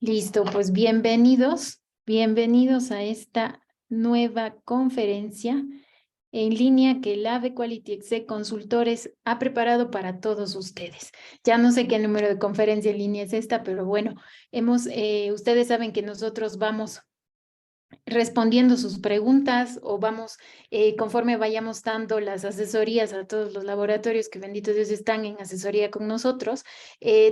Listo, pues bienvenidos a esta nueva conferencia en línea que el AVE Quality Exec Consultores ha preparado para todos ustedes. Ya no sé qué número de conferencia en línea es esta, pero bueno, ustedes saben que nosotros vamos respondiendo sus preguntas o vamos, conforme vayamos dando las asesorías a todos los laboratorios que bendito Dios están en asesoría con nosotros,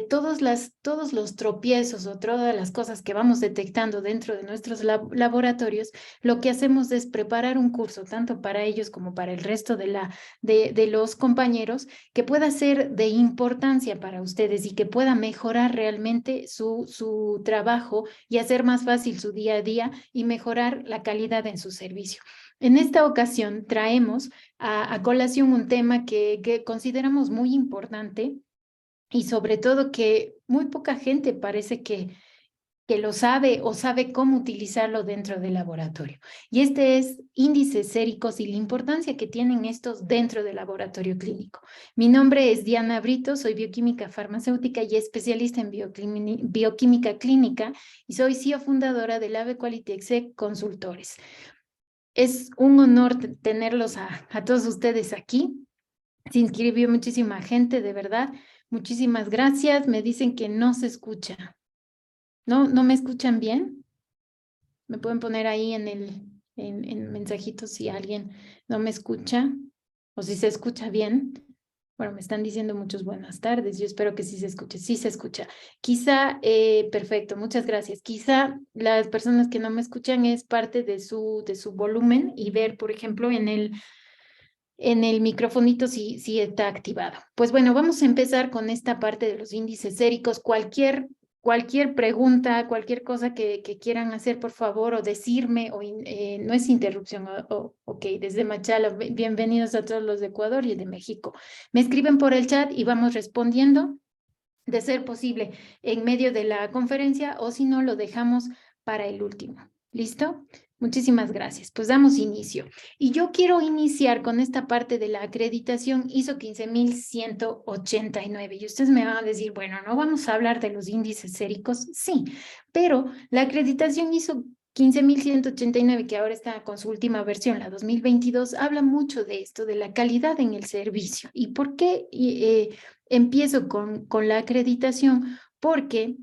todos los tropiezos o todas las cosas que vamos detectando dentro de nuestros laboratorios, lo que hacemos es preparar un curso, tanto para ellos como para el resto de los compañeros, que pueda ser de importancia para ustedes y que pueda mejorar realmente su trabajo y hacer más fácil su día a día y mejorar la calidad en su servicio. En esta ocasión traemos a colación un tema que consideramos muy importante y sobre todo que muy poca gente parece que lo sabe o sabe cómo utilizarlo dentro del laboratorio. Y este es índices séricos y la importancia que tienen estos dentro del laboratorio clínico. Mi nombre es Diana Brito, soy bioquímica farmacéutica y especialista en bioquímica clínica y soy CEO fundadora del AVE Quality Exec Consultores. Es un honor tenerlos a todos ustedes aquí. Se inscribió muchísima gente, de verdad. Muchísimas gracias. Me dicen que no se escucha. ¿No me escuchan bien? Me pueden poner ahí en mensajitos si alguien no me escucha o si se escucha bien. Bueno, me están diciendo muchos buenas tardes. Yo espero que sí se escuche. Sí se escucha. Quizá, perfecto, muchas gracias. Quizá las personas que no me escuchan es parte de su volumen y ver, por ejemplo, en el microfonito si está activado. Pues bueno, vamos a empezar con esta parte de los índices séricos. Cualquier pregunta, cualquier cosa que quieran hacer, por favor, o decirme, no es interrupción, ok, desde Machala, bienvenidos a todos los de Ecuador y de México. Me escriben por el chat y vamos respondiendo, de ser posible, en medio de la conferencia, o si no, lo dejamos para el último. ¿Listo? Muchísimas gracias. Pues damos inicio. Y yo quiero iniciar con esta parte de la acreditación ISO 15189. Y ustedes me van a decir, bueno, ¿no vamos a hablar de los índices séricos? Sí, pero la acreditación ISO 15189, que ahora está con su última versión, la 2022, habla mucho de esto, de la calidad en el servicio. ¿Y por qué empiezo con la acreditación? Porque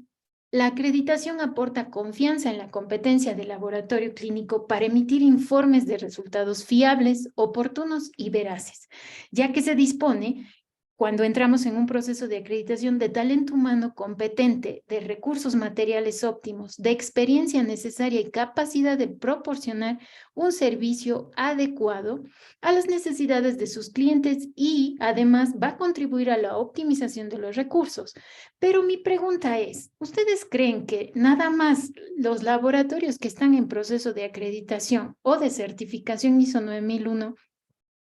la acreditación aporta confianza en la competencia del laboratorio clínico para emitir informes de resultados fiables, oportunos y veraces, ya que se dispone, cuando entramos en un proceso de acreditación, de talento humano competente, de recursos materiales óptimos, de experiencia necesaria y capacidad de proporcionar un servicio adecuado a las necesidades de sus clientes y además va a contribuir a la optimización de los recursos. Pero mi pregunta es, ¿ustedes creen que nada más los laboratorios que están en proceso de acreditación o de certificación ISO 9001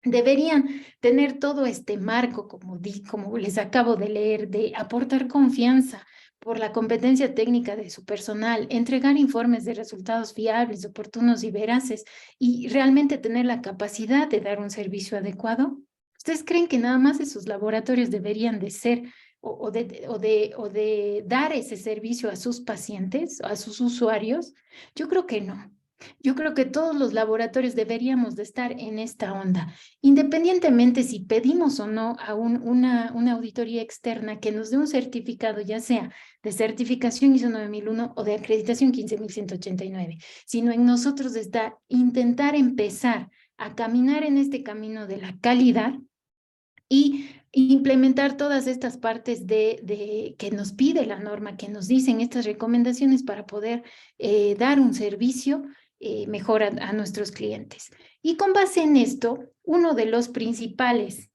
deberían tener todo este marco, como les acabo de leer, de aportar confianza por la competencia técnica de su personal, entregar informes de resultados fiables, oportunos y veraces, y realmente tener la capacidad de dar un servicio adecuado? ¿Ustedes creen que nada más esos laboratorios deberían de ser o de dar ese servicio a sus pacientes, a sus usuarios? Yo creo que no. Yo creo que todos los laboratorios deberíamos de estar en esta onda, independientemente si pedimos o no a una auditoría externa que nos dé un certificado, ya sea de certificación ISO 9001 o de acreditación 15189, sino en nosotros está intentar empezar a caminar en este camino de la calidad y implementar todas estas partes que nos pide la norma, que nos dicen estas recomendaciones para poder dar un servicio mejor a nuestros clientes. Y con base en esto, uno de las principales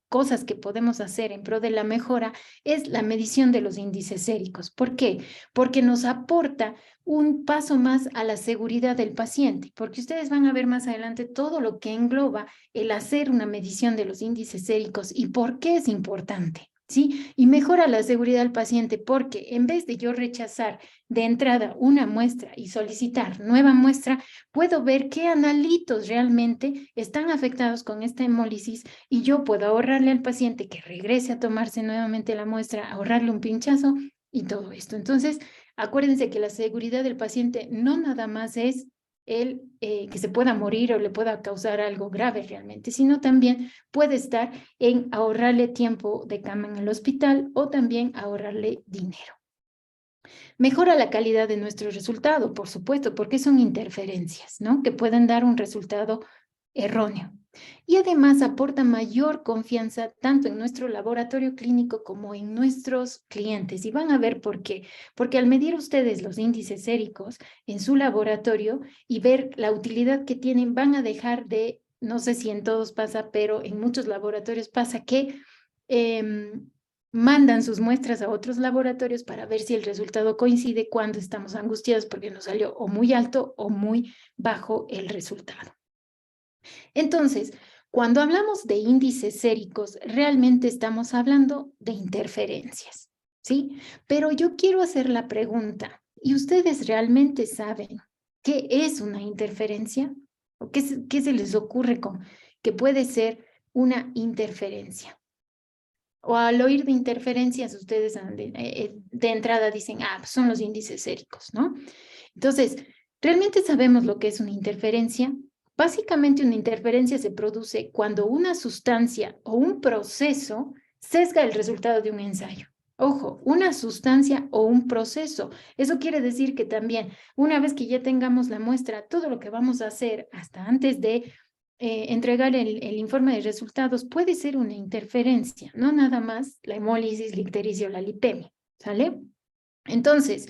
cosas que podemos hacer en pro de la mejora es la medición de los índices séricos. ¿Por qué? Porque nos aporta un paso más a la seguridad del paciente, porque ustedes van a ver más adelante todo lo que engloba el hacer una medición de los índices séricos y por qué es importante, ¿sí? Y mejora la seguridad del paciente porque en vez de yo rechazar de entrada una muestra y solicitar nueva muestra, puedo ver qué analitos realmente están afectados con esta hemólisis y yo puedo ahorrarle al paciente que regrese a tomarse nuevamente la muestra, ahorrarle un pinchazo y todo esto. Entonces, acuérdense que la seguridad del paciente no nada más es el que se pueda morir o le pueda causar algo grave realmente, sino también puede estar en ahorrarle tiempo de cama en el hospital o también ahorrarle dinero. Mejora la calidad de nuestro resultado, por supuesto, porque son interferencias, ¿no? Que pueden dar un resultado erróneo. Y además aporta mayor confianza tanto en nuestro laboratorio clínico como en nuestros clientes. Y van a ver por qué. Porque al medir ustedes los índices séricos en su laboratorio y ver la utilidad que tienen, van a dejar de, no sé si en todos pasa, pero en muchos laboratorios pasa que mandan sus muestras a otros laboratorios para ver si el resultado coincide cuando estamos angustiados porque nos salió o muy alto o muy bajo el resultado. Entonces, cuando hablamos de índices séricos, realmente estamos hablando de interferencias, ¿sí? Pero yo quiero hacer la pregunta, ¿y ustedes realmente saben qué es una interferencia? ¿O qué se les ocurre con que puede ser una interferencia? O al oír de interferencias, ustedes de entrada dicen, ah, pues son los índices séricos, ¿no? Entonces, ¿realmente sabemos lo que es una interferencia? Básicamente, una interferencia se produce cuando una sustancia o un proceso sesga el resultado de un ensayo. Ojo, una sustancia o un proceso. Eso quiere decir que también, una vez que ya tengamos la muestra, todo lo que vamos a hacer hasta antes de entregar el informe de resultados puede ser una interferencia, no nada más la hemólisis, la ictericia o la lipemia, ¿sale? Entonces,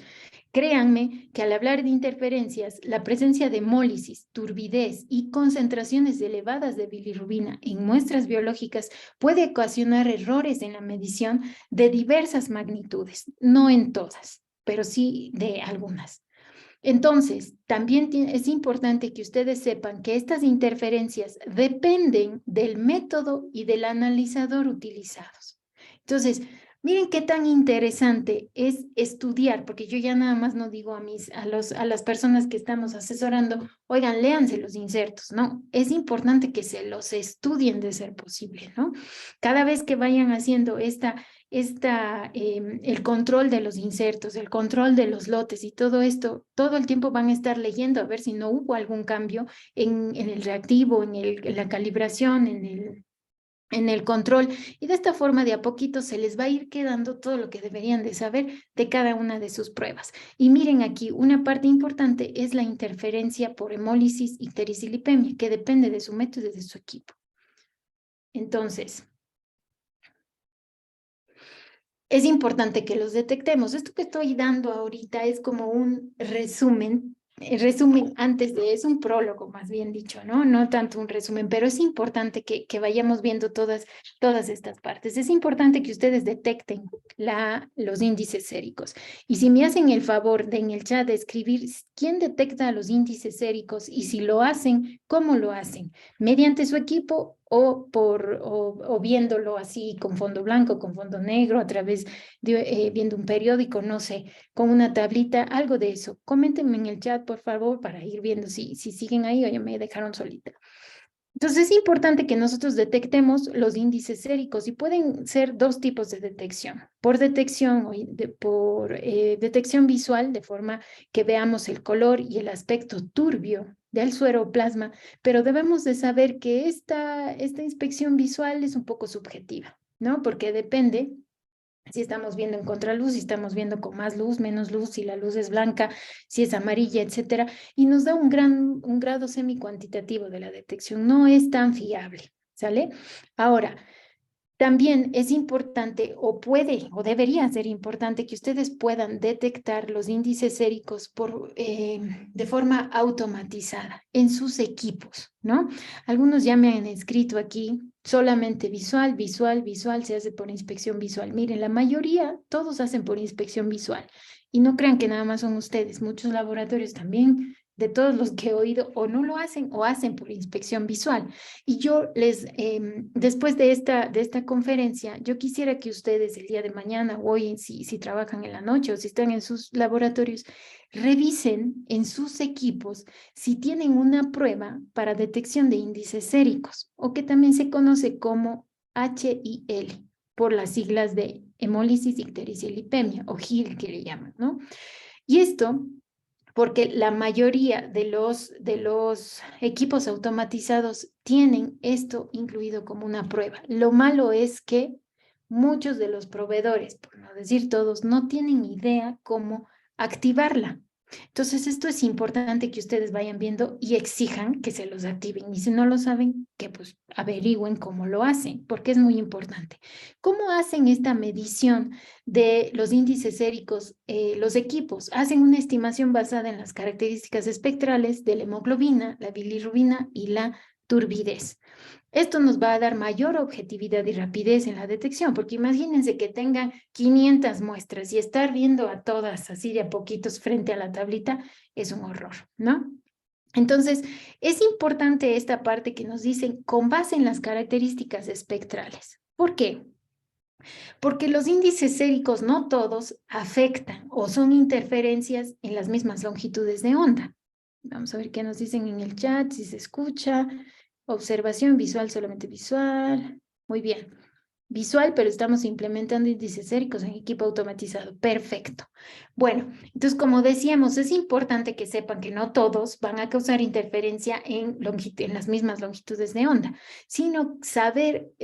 créanme que al hablar de interferencias, la presencia de hemólisis, turbidez y concentraciones elevadas de bilirrubina en muestras biológicas puede ocasionar errores en la medición de diversas magnitudes, no en todas, pero sí de algunas. Entonces, también es importante que ustedes sepan que estas interferencias dependen del método y del analizador utilizados. Entonces, miren qué tan interesante es estudiar, porque yo ya nada más no digo a las personas que estamos asesorando, oigan, léanse los insertos, ¿no? Es importante que se los estudien de ser posible, ¿no? Cada vez que vayan haciendo el control de los insertos, el control de los lotes y todo esto, todo el tiempo van a estar leyendo a ver si no hubo algún cambio en el reactivo, en la calibración, en el control, y de esta forma de a poquito se les va a ir quedando todo lo que deberían de saber de cada una de sus pruebas. Y miren aquí, una parte importante es la interferencia por hemólisis, ictericia y lipemia, que depende de su método y de su equipo. Entonces, es importante que los detectemos. Esto que estoy dando ahorita es como un resumen, antes de, es un prólogo más bien dicho, ¿no? No tanto un resumen, pero es importante que vayamos viendo todas estas partes. Es importante que ustedes detecten los índices séricos. Y si me hacen el favor de en el chat de escribir quién detecta los índices séricos y si lo hacen, ¿cómo lo hacen? ¿Mediante su equipo o viéndolo así con fondo blanco, con fondo negro, a través de viendo un periódico, no sé, con una tablita, algo de eso? Coméntenme en el chat, por favor, para ir viendo si siguen ahí o ya me dejaron solita. Entonces es importante que nosotros detectemos los índices séricos y pueden ser dos tipos de detección. Por detección o por detección visual, de forma que veamos el color y el aspecto turbio del sueroplasma, pero debemos de saber que esta inspección visual es un poco subjetiva, ¿no? Porque depende si estamos viendo en contraluz, si estamos viendo con más luz, menos luz, si la luz es blanca, si es amarilla, etcétera, y nos da un grado semi-cuantitativo de la detección. No es tan fiable, ¿sale? Ahora, también es importante o puede o debería ser importante que ustedes puedan detectar los índices séricos de forma automatizada en sus equipos, ¿no? Algunos ya me han escrito aquí solamente visual, visual, visual, se hace por inspección visual. Miren, la mayoría, todos hacen por inspección visual. Y no crean que nada más son ustedes, muchos laboratorios también, de todos los que he oído, o no lo hacen o hacen por inspección visual. Y yo después de esta conferencia, yo quisiera que ustedes el día de mañana o hoy, si trabajan en la noche o si están en sus laboratorios, revisen en sus equipos si tienen una prueba para detección de índices séricos o que también se conoce como HIL. por las siglas de hemólisis, ictericia y lipemia, o HIL que le llaman, ¿no? Y esto porque la mayoría de los equipos automatizados tienen esto incluido como una prueba. Lo malo es que muchos de los proveedores, por no decir todos, no tienen idea cómo activarla. Entonces, esto es importante que ustedes vayan viendo y exijan que se los activen. Y si no lo saben, que pues averigüen cómo lo hacen, porque es muy importante. ¿Cómo hacen esta medición de los índices séricos? Los equipos hacen una estimación basada en las características espectrales de la hemoglobina, la bilirrubina y la turbidez. Esto nos va a dar mayor objetividad y rapidez en la detección, porque imagínense que tengan 500 muestras y estar viendo a todas así de a poquitos frente a la tablita es un horror, ¿no? Entonces, es importante esta parte que nos dicen con base en las características espectrales. ¿Por qué? Porque los índices séricos no todos afectan o son interferencias en las mismas longitudes de onda. Vamos a ver qué nos dicen en el chat, si se escucha. Observación visual, solamente visual. Muy bien. Visual, pero estamos implementando índices séricos en equipo automatizado. Perfecto. Bueno, entonces, como decíamos, es importante que sepan que no todos van a causar interferencia en las mismas longitudes de onda, sino saber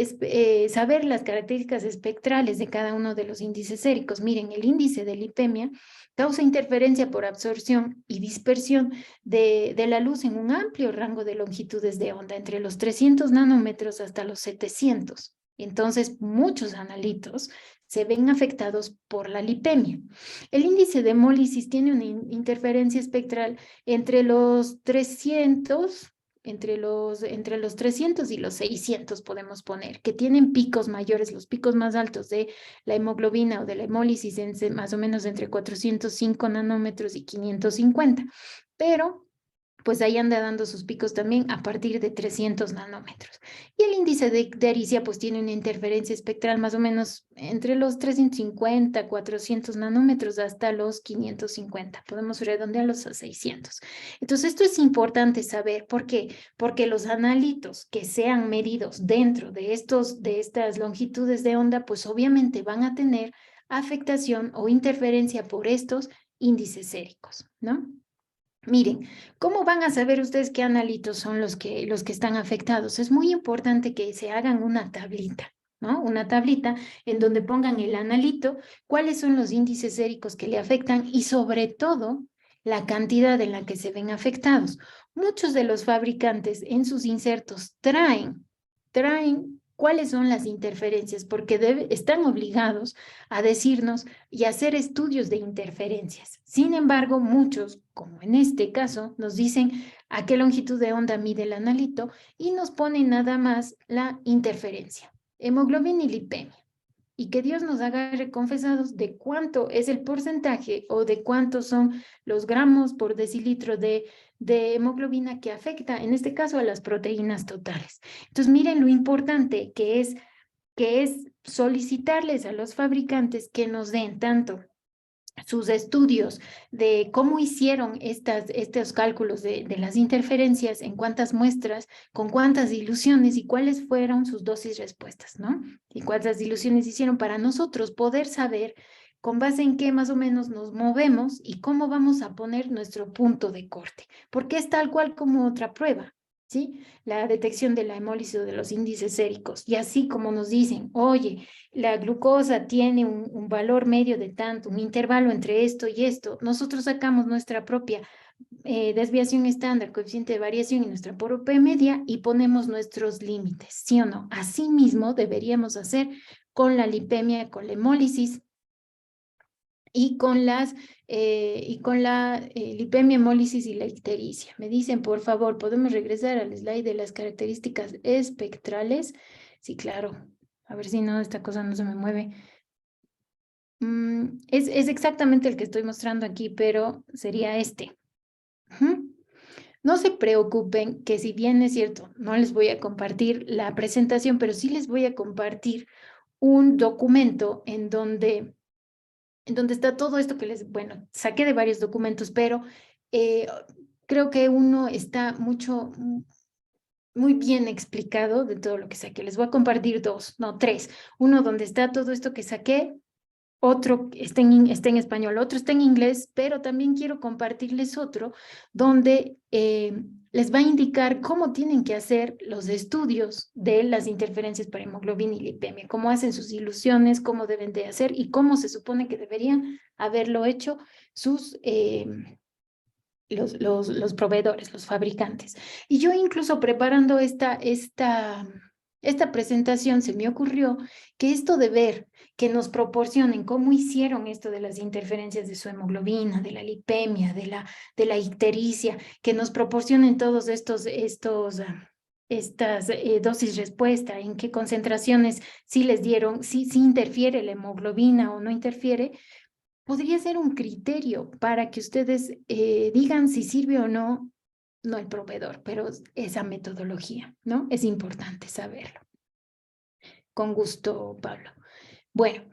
las características espectrales de cada uno de los índices séricos. Miren, el índice de lipemia causa interferencia por absorción y dispersión de la luz en un amplio rango de longitudes de onda, entre los 300 nanómetros hasta los 700. Entonces, muchos analitos se ven afectados por la lipemia. El índice de hemólisis tiene una interferencia espectral entre los 300, entre los 300 y los 600 podemos poner, que tienen picos mayores, los picos más altos de la hemoglobina o de la hemólisis más o menos entre 405 nanómetros y 550. Pero pues ahí anda dando sus picos también a partir de 300 nanómetros. Y el índice de Aricia pues tiene una interferencia espectral más o menos entre los 350, 400 nanómetros hasta los 550. Podemos redondearlos a 600. Entonces esto es importante saber. ¿Por qué? Porque los analitos que sean medidos dentro de estas longitudes de onda pues obviamente van a tener afectación o interferencia por estos índices séricos, ¿no? Miren, ¿cómo van a saber ustedes qué analitos son los que están afectados? Es muy importante que se hagan una tablita, ¿no? Una tablita en donde pongan el analito, cuáles son los índices séricos que le afectan y sobre todo la cantidad en la que se ven afectados. Muchos de los fabricantes en sus insertos traen cuáles son las interferencias, porque están obligados a decirnos y hacer estudios de interferencias. Sin embargo, muchos, como en este caso, nos dicen a qué longitud de onda mide el analito y nos ponen nada más la interferencia, hemoglobina y lipemia. Y que Dios nos haga reconfesados de cuánto es el porcentaje o de cuántos son los gramos por decilitro de hemoglobina que afecta, en este caso, a las proteínas totales. Entonces, miren lo importante que es solicitarles a los fabricantes que nos den tanto sus estudios de cómo hicieron estos cálculos de las interferencias, en cuántas muestras, con cuántas diluciones y cuáles fueron sus dosis respuestas, ¿no? Y cuántas diluciones hicieron para nosotros poder saber con base en qué más o menos nos movemos y cómo vamos a poner nuestro punto de corte, porque es tal cual como otra prueba. ¿Sí? La detección de la hemólisis o de los índices séricos. Y así como nos dicen, oye, la glucosa tiene un valor medio de tanto, un intervalo entre esto y esto, nosotros sacamos nuestra propia desviación estándar, coeficiente de variación y nuestra propia media y ponemos nuestros límites, ¿sí o no? Así mismo deberíamos hacer con la lipemia, con la hemólisis y con la lipemia, hemólisis y la ictericia. Me dicen, por favor, ¿podemos regresar al slide de las características espectrales? Sí, claro. A ver si no, esta cosa no se me mueve. Es exactamente el que estoy mostrando aquí, pero sería este. No se preocupen que si bien es cierto, no les voy a compartir la presentación, pero sí les voy a compartir un documento en donde está todo esto que bueno, saqué de varios documentos, pero eh, creo que uno está muy bien explicado de todo lo que saqué. Les voy a compartir dos, no, tres. Uno donde está todo esto que saqué, otro está en español, otro está en inglés, pero también quiero compartirles otro donde les va a indicar cómo tienen que hacer los estudios de las interferencias para hemoglobina y lipemia, cómo hacen sus ilusiones, cómo deben de hacer y cómo se supone que deberían haberlo hecho sus... los proveedores, los fabricantes. Y yo incluso preparando esta presentación se me ocurrió que esto de ver que nos proporcionen cómo hicieron esto de las interferencias de su hemoglobina, de la lipemia, de la ictericia, que nos proporcionen todos estas dosis respuesta, en qué concentraciones sí les dieron, si interfiere la hemoglobina o no interfiere, podría ser un criterio para que ustedes digan si sirve o no, no el proveedor, pero esa metodología, ¿no? Es importante saberlo. Con gusto, Pablo. Bueno,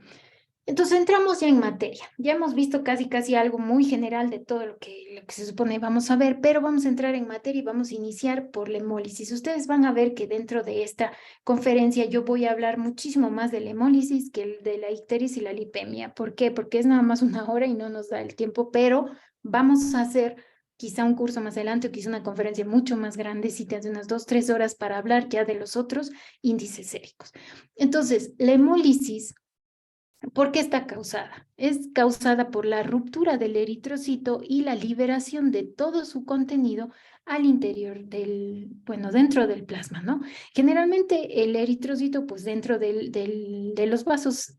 entonces entramos ya en materia. Ya hemos visto casi algo muy general de todo lo que se supone vamos a ver, pero vamos a entrar en materia y vamos a iniciar por la hemólisis. Ustedes van a ver que dentro de esta conferencia yo voy a hablar muchísimo más de la hemólisis que de la ictericia y la lipemia. ¿Por qué? Porque es nada más una hora y no nos da el tiempo, pero vamos a hacer quizá un curso más adelante o quizá una conferencia mucho más grande, citas de unas 2, 3 horas para hablar ya de los otros índices séricos. Entonces, la hemólisis, ¿por qué está causada? Es causada por la ruptura del eritrocito y la liberación de todo su contenido al interior dentro del plasma, ¿no? Generalmente el eritrocito, pues dentro de los vasos,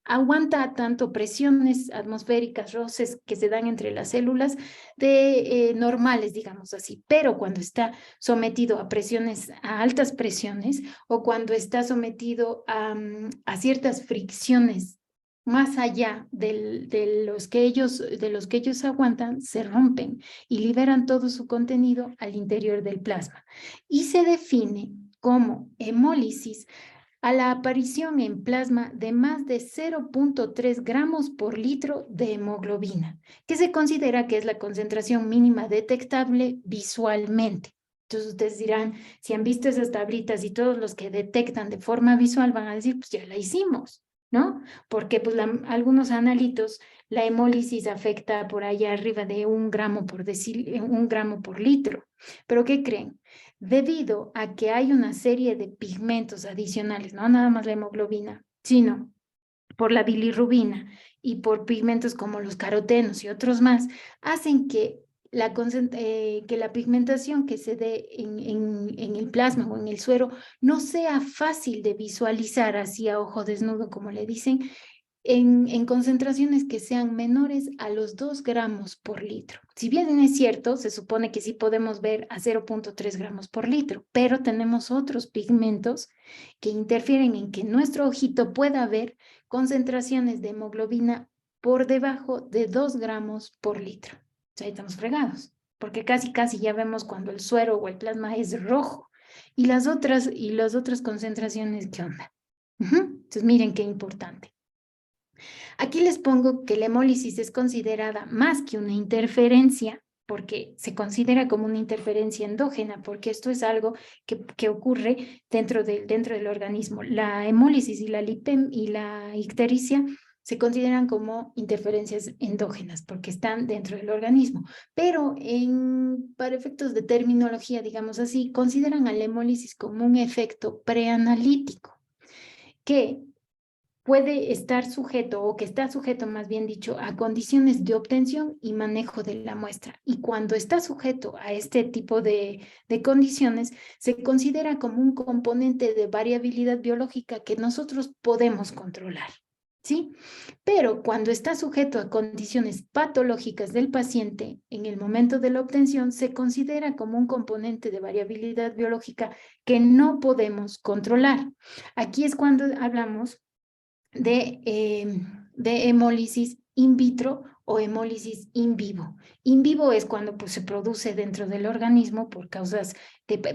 aguanta tanto presiones atmosféricas, roces que se dan entre las células normales, digamos así, pero cuando está sometido a presiones, a altas presiones, o cuando está sometido a ciertas fricciones más allá de los que ellos aguantan, se rompen y liberan todo su contenido al interior del plasma. Y se define como hemólisis a la aparición en plasma de más de 0,3 gramos por litro de hemoglobina, que se considera que es la concentración mínima detectable visualmente. Entonces ustedes dirán, si han visto esas tablitas y todos los que detectan de forma visual van a decir, pues ya la hicimos, ¿no? Porque pues algunos analitos, la hemólisis afecta por allá arriba de 1 gramo un gramo por litro. ¿Pero qué creen? Debido a que hay una serie de pigmentos adicionales, no nada más la hemoglobina, sino por la bilirrubina y por pigmentos como los carotenos y otros más, hacen que la pigmentación que se dé en el plasma o en el suero no sea fácil de visualizar así a ojo desnudo, como le dicen, en concentraciones que sean menores a los 2 gramos por litro. Si bien es cierto, se supone que sí podemos ver a 0,3 gramos por litro, pero tenemos otros pigmentos que interfieren en que nuestro ojito pueda ver concentraciones de hemoglobina por debajo de 2 gramos por litro. O sea, ahí estamos fregados, porque casi ya vemos cuando el suero o el plasma es rojo. Y las otras concentraciones, ¿qué onda? Entonces, miren qué importante. Aquí les pongo que la hemólisis es considerada más que una interferencia, porque se considera como una interferencia endógena, porque esto es algo que ocurre dentro del organismo. La hemólisis y la ictericia se consideran como interferencias endógenas porque están dentro del organismo, pero para efectos de terminología, digamos así, consideran a la hemólisis como un efecto preanalítico que puede estar sujeto o que está sujeto, más bien dicho, a condiciones de obtención y manejo de la muestra. Y cuando está sujeto a este tipo de condiciones, se considera como un componente de variabilidad biológica que nosotros podemos controlar. ¿Sí? Pero cuando está sujeto a condiciones patológicas del paciente, en el momento de la obtención, se considera como un componente de variabilidad biológica que no podemos controlar. Aquí es cuando hablamos de hemólisis in vitro o hemólisis in vivo. In vivo es cuando pues, se produce dentro del organismo por causas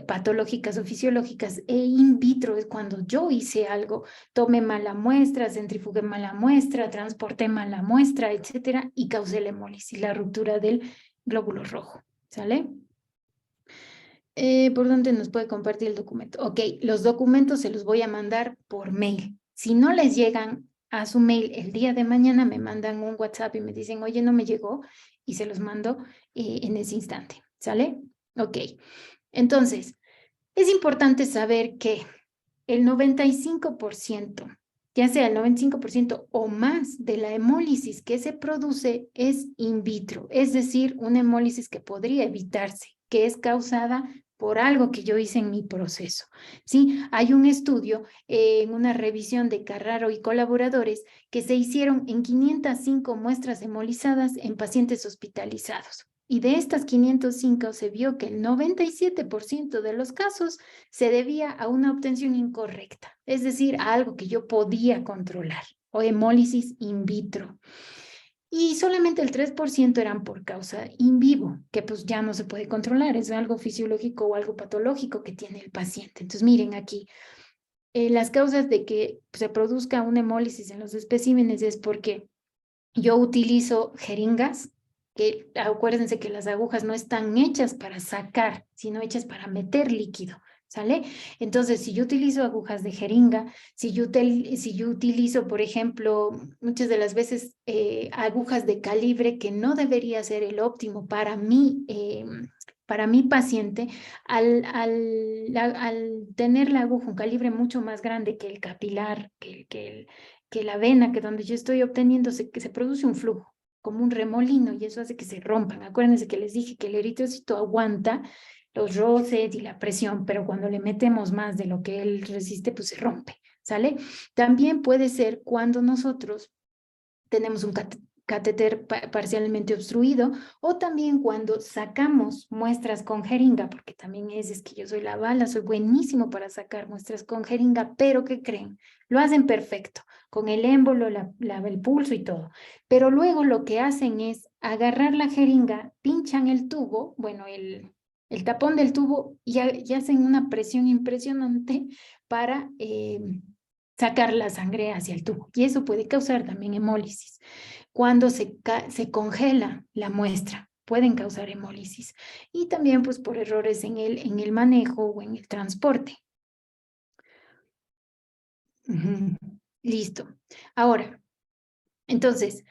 patológicas o fisiológicas, e in vitro es cuando yo hice algo, tomé mala muestra, centrifugué mala muestra, transporté mala muestra, etcétera, y causé la hemólisis, la ruptura del glóbulo rojo. ¿Sale? ¿Por dónde nos puede compartir el documento? Ok, los documentos se los voy a mandar por mail. Si no les llegan a su mail el día de mañana, me mandan un WhatsApp y me dicen, oye, no me llegó, y se los mando en ese instante, ¿sale? Ok, entonces, es importante saber que el 95%, ya sea el 95% o más de la hemólisis que se produce es in vitro, es decir, una hemólisis que podría evitarse, que es causada por algo que yo hice en mi proceso. ¿Sí? Hay un estudio en una revisión de Carraro y colaboradores que se hicieron en 505 muestras hemolizadas en pacientes hospitalizados. Y de estas 505 se vio que el 97% de los casos se debía a una obtención incorrecta, es decir, a algo que yo podía controlar, o hemólisis in vitro. Y solamente el 3% eran por causa in vivo, que pues ya no se puede controlar, es algo fisiológico o algo patológico que tiene el paciente. Entonces, miren aquí, las causas de que se produzca una hemólisis en los especímenes es porque yo utilizo jeringas, que acuérdense que las agujas no están hechas para sacar, sino hechas para meter líquido, ¿sale? Entonces, si yo utilizo agujas de jeringa, si yo utilizo, por ejemplo, muchas de las veces agujas de calibre que no debería ser el óptimo para mi paciente, al tener la aguja un calibre mucho más grande que el capilar, que la vena, que donde yo estoy obteniendo, que se produce un flujo, como un remolino, y eso hace que se rompan. Acuérdense que les dije que el eritrocito aguanta los roces y la presión, pero cuando le metemos más de lo que él resiste, pues se rompe, ¿sale? También puede ser cuando nosotros tenemos un catéter parcialmente obstruido, o también cuando sacamos muestras con jeringa, porque también es que yo soy la bala, soy buenísimo para sacar muestras con jeringa, pero ¿qué creen? Lo hacen perfecto, con el émbolo, el pulso y todo, pero luego lo que hacen es agarrar la jeringa, pinchan el tubo, bueno, el tapón del tubo, y hacen una presión impresionante para sacar la sangre hacia el tubo, y eso puede causar también hemólisis. Cuando se congela la muestra, pueden causar hemólisis, y también pues por errores en el manejo o en el transporte. Listo. Ahora, entonces,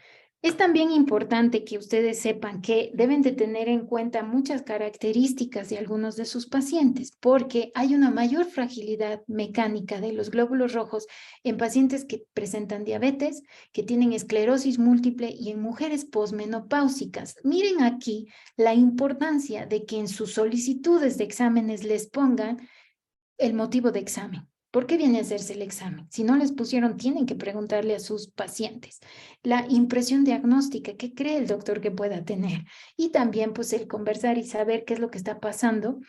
es también importante que ustedes sepan que deben de tener en cuenta muchas características de algunos de sus pacientes, porque hay una mayor fragilidad mecánica de los glóbulos rojos en pacientes que presentan diabetes, que tienen esclerosis múltiple y en mujeres posmenopáusicas. Miren aquí la importancia de que en sus solicitudes de exámenes les pongan el motivo de examen. ¿Por qué viene a hacerse el examen? Si no les pusieron, tienen que preguntarle a sus pacientes. La impresión diagnóstica, ¿qué cree el doctor que pueda tener? Y también, pues, el conversar y saber qué es lo que está pasando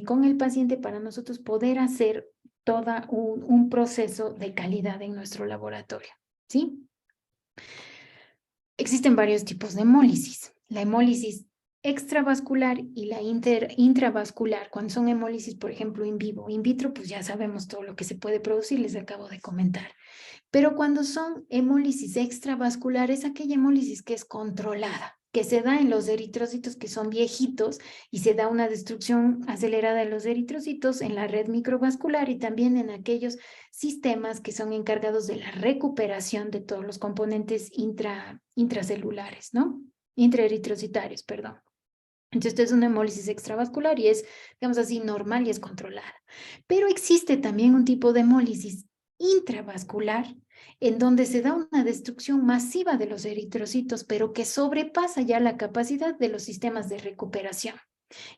con el paciente para nosotros poder hacer todo un proceso de calidad en nuestro laboratorio, ¿sí? Existen varios tipos de hemólisis. La hemólisis extravascular y la intravascular, cuando son hemólisis, por ejemplo, in vivo. In vitro, pues ya sabemos todo lo que se puede producir, les acabo de comentar. Pero cuando son hemólisis extravascular, es aquella hemólisis que es controlada, que se da en los eritrocitos que son viejitos, y se da una destrucción acelerada de los eritrocitos en la red microvascular y también en aquellos sistemas que son encargados de la recuperación de todos los componentes intracelulares, ¿no? Intraeritrocitarios, perdón. Entonces, esto es una hemólisis extravascular y es, digamos así, normal y es controlada. Pero existe también un tipo de hemólisis intravascular en donde se da una destrucción masiva de los eritrocitos, pero que sobrepasa ya la capacidad de los sistemas de recuperación.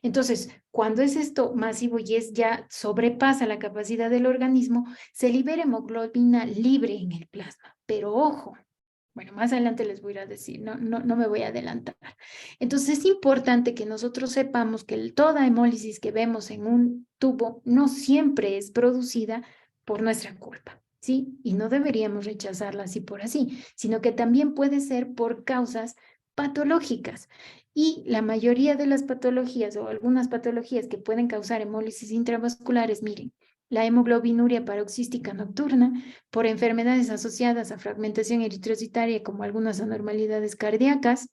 Entonces, cuando es esto masivo y ya sobrepasa la capacidad del organismo, se libera hemoglobina libre en el plasma. Pero ojo, bueno, más adelante les voy a decir, no me voy a adelantar. Entonces, es importante que nosotros sepamos que toda hemólisis que vemos en un tubo no siempre es producida por nuestra culpa, ¿sí? Y no deberíamos rechazarla así por así, sino que también puede ser por causas patológicas. Y la mayoría de las patologías o algunas patologías que pueden causar hemólisis intravasculares, miren, la hemoglobinuria paroxística nocturna, por enfermedades asociadas a fragmentación eritrocitaria como algunas anormalidades cardíacas,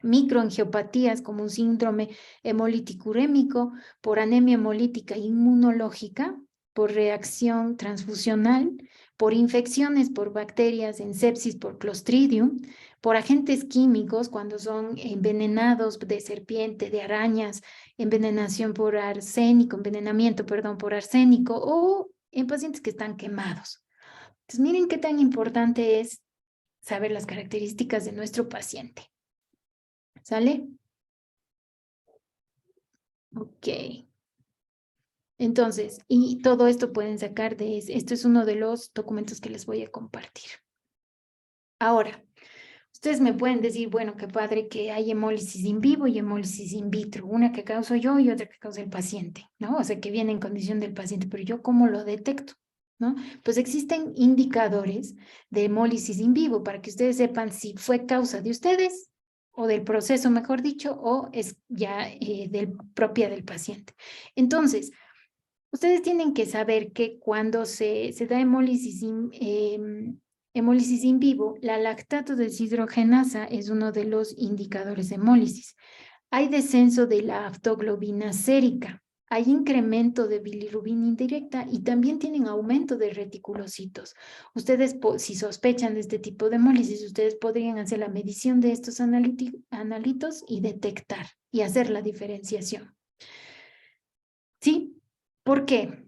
microangiopatías como un síndrome hemolítico urémico, por anemia hemolítica inmunológica, por reacción transfusional, por infecciones por bacterias en sepsis por Clostridium, por agentes químicos cuando son envenenados de serpiente, de arañas, envenenación por arsénico, envenenamiento, perdón, por arsénico o en pacientes que están quemados. Entonces, miren qué tan importante es saber las características de nuestro paciente. ¿Sale? Ok. Entonces, y todo esto pueden sacar de, esto es uno de los documentos que les voy a compartir. Ahora, ustedes me pueden decir, bueno, qué padre que hay hemólisis in vivo y hemólisis in vitro, una que causo yo y otra que causa el paciente, ¿no? O sea, que viene en condición del paciente, pero yo ¿cómo lo detecto? ¿No? Pues existen indicadores de hemólisis in vivo para que ustedes sepan si fue causa de ustedes o del proceso, mejor dicho, o es ya propia del paciente. Entonces, ustedes tienen que saber que cuando se da hemólisis in vivo, la lactato deshidrogenasa es uno de los indicadores de hemólisis. Hay descenso de la aftoglobina sérica, hay incremento de bilirrubina indirecta y también tienen aumento de reticulocitos. Ustedes, si sospechan de este tipo de hemólisis, ustedes podrían hacer la medición de estos analitos y detectar y hacer la diferenciación. ¿Sí? ¿Por qué?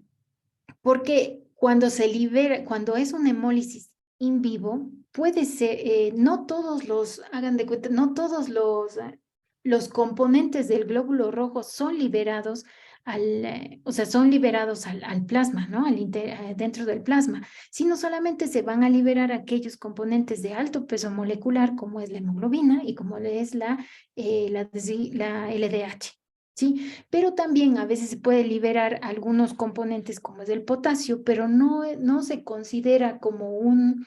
Porque cuando se libera, cuando es una hemólisis in vivo, puede ser, no todos los, hagan de cuenta, no todos los componentes del glóbulo rojo son liberados o sea, son liberados al plasma, ¿no? Dentro del plasma, sino solamente se van a liberar aquellos componentes de alto peso molecular, como es la hemoglobina y como es la LDH. ¿Sí? Pero también a veces se puede liberar algunos componentes como es el potasio, pero no se considera como un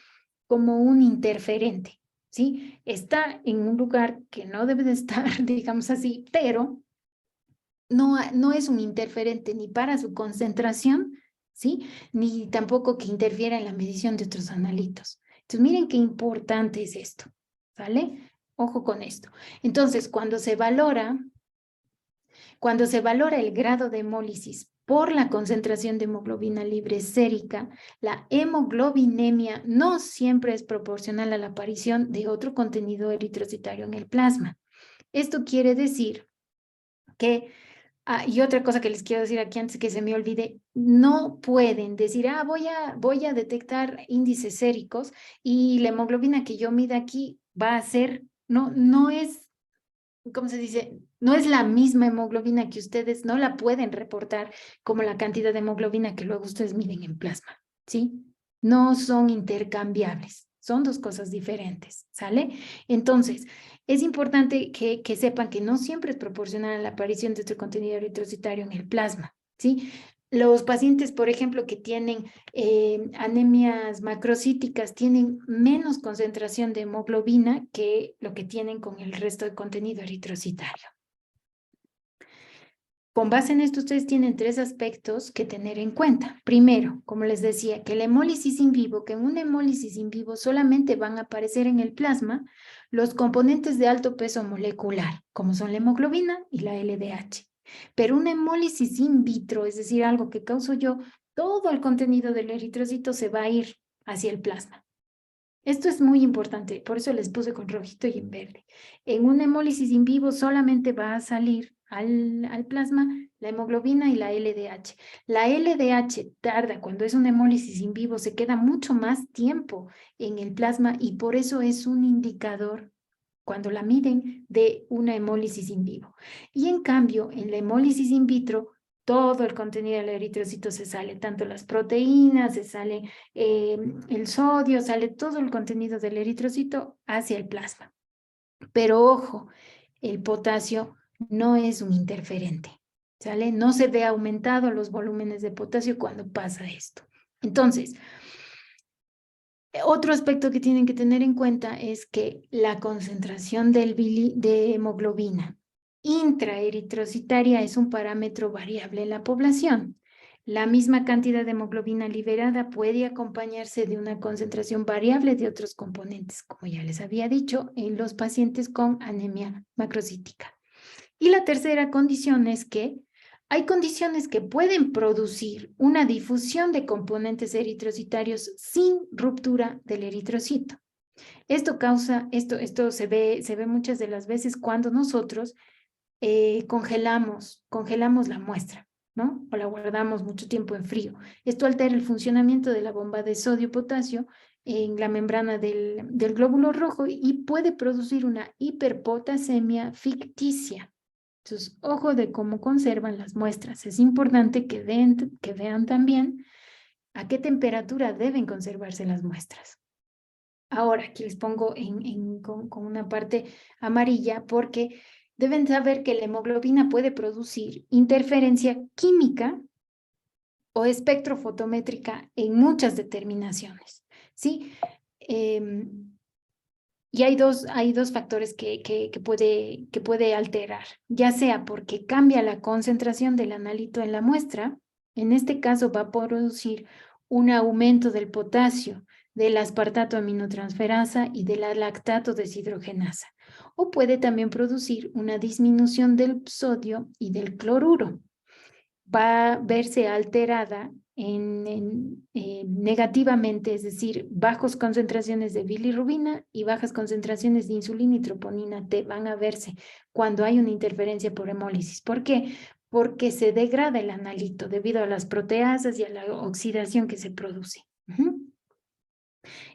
interferente, ¿sí? Está en un lugar que no debe de estar, digamos así, pero no es un interferente ni para su concentración, ¿sí? Ni tampoco que interfiera en la medición de otros analitos. Entonces, miren qué importante es esto, ¿sale? Ojo con esto. Entonces, cuando se valora el grado de hemólisis por la concentración de hemoglobina libre sérica, la hemoglobinemia no siempre es proporcional a la aparición de otro contenido eritrocitario en el plasma. Esto quiere decir que, y otra cosa que les quiero decir aquí antes que se me olvide, no pueden decir, voy a detectar índices séricos y la hemoglobina que yo mida aquí va a ser, no es, ¿cómo se dice? No es la misma hemoglobina que ustedes no la pueden reportar como la cantidad de hemoglobina que luego ustedes miden en plasma, ¿sí? No son intercambiables, son dos cosas diferentes, ¿sale? Entonces, es importante que sepan que no siempre es proporcional a la aparición de este contenido eritrocitario en el plasma, ¿sí? Los pacientes, por ejemplo, que tienen anemias macrocíticas tienen menos concentración de hemoglobina que lo que tienen con el resto de contenido eritrocitario. Con base en esto, ustedes tienen 3 aspectos que tener en cuenta. Primero, como les decía, que en una hemólisis in vivo solamente van a aparecer en el plasma los componentes de alto peso molecular, como son la hemoglobina y la LDH. Pero una hemólisis in vitro, es decir, algo que causo yo, todo el contenido del eritrocito se va a ir hacia el plasma. Esto es muy importante, por eso les puse con rojito y en verde. En una hemólisis in vivo solamente va a salir al plasma la hemoglobina y la LDH. La LDH tarda, cuando es una hemólisis in vivo, se queda mucho más tiempo en el plasma y por eso es un indicador cuando la miden de una hemólisis in vivo. Y en cambio, en la hemólisis in vitro, todo el contenido del eritrocito se sale, tanto las proteínas, se sale el sodio, sale todo el contenido del eritrocito hacia el plasma. Pero ojo, el potasio no es un interferente, ¿sale? No se ve aumentado los volúmenes de potasio cuando pasa esto. Entonces, otro aspecto que tienen que tener en cuenta es que la concentración de hemoglobina intraeritrocitaria es un parámetro variable en la población. La misma cantidad de hemoglobina liberada puede acompañarse de una concentración variable de otros componentes, como ya les había dicho, en los pacientes con anemia macrocítica. Y la tercera condición es que hay condiciones que pueden producir una difusión de componentes eritrocitarios sin ruptura del eritrocito. Esto se ve muchas de las veces cuando nosotros congelamos la muestra, ¿no? O la guardamos mucho tiempo en frío. Esto altera el funcionamiento de la bomba de sodio-potasio en la membrana del glóbulo rojo y puede producir una hiperpotasemia ficticia. Entonces, ojo de cómo conservan las muestras. Es importante que vean también a qué temperatura deben conservarse las muestras. Ahora, aquí les pongo con una parte amarilla porque deben saber que la hemoglobina puede producir interferencia química o espectrofotométrica en muchas determinaciones, ¿sí? Y hay dos factores que puede alterar, ya sea porque cambia la concentración del analito en la muestra, en este caso va a producir un aumento del potasio, del aspartato aminotransferasa y de la lactato deshidrogenasa, o puede también producir una disminución del sodio y del cloruro. Va a verse alterada negativamente, es decir, bajas concentraciones de bilirrubina y bajas concentraciones de insulina y troponina T van a verse cuando hay una interferencia por hemólisis. ¿Por qué? Porque se degrada el analito debido a las proteasas y a la oxidación que se produce.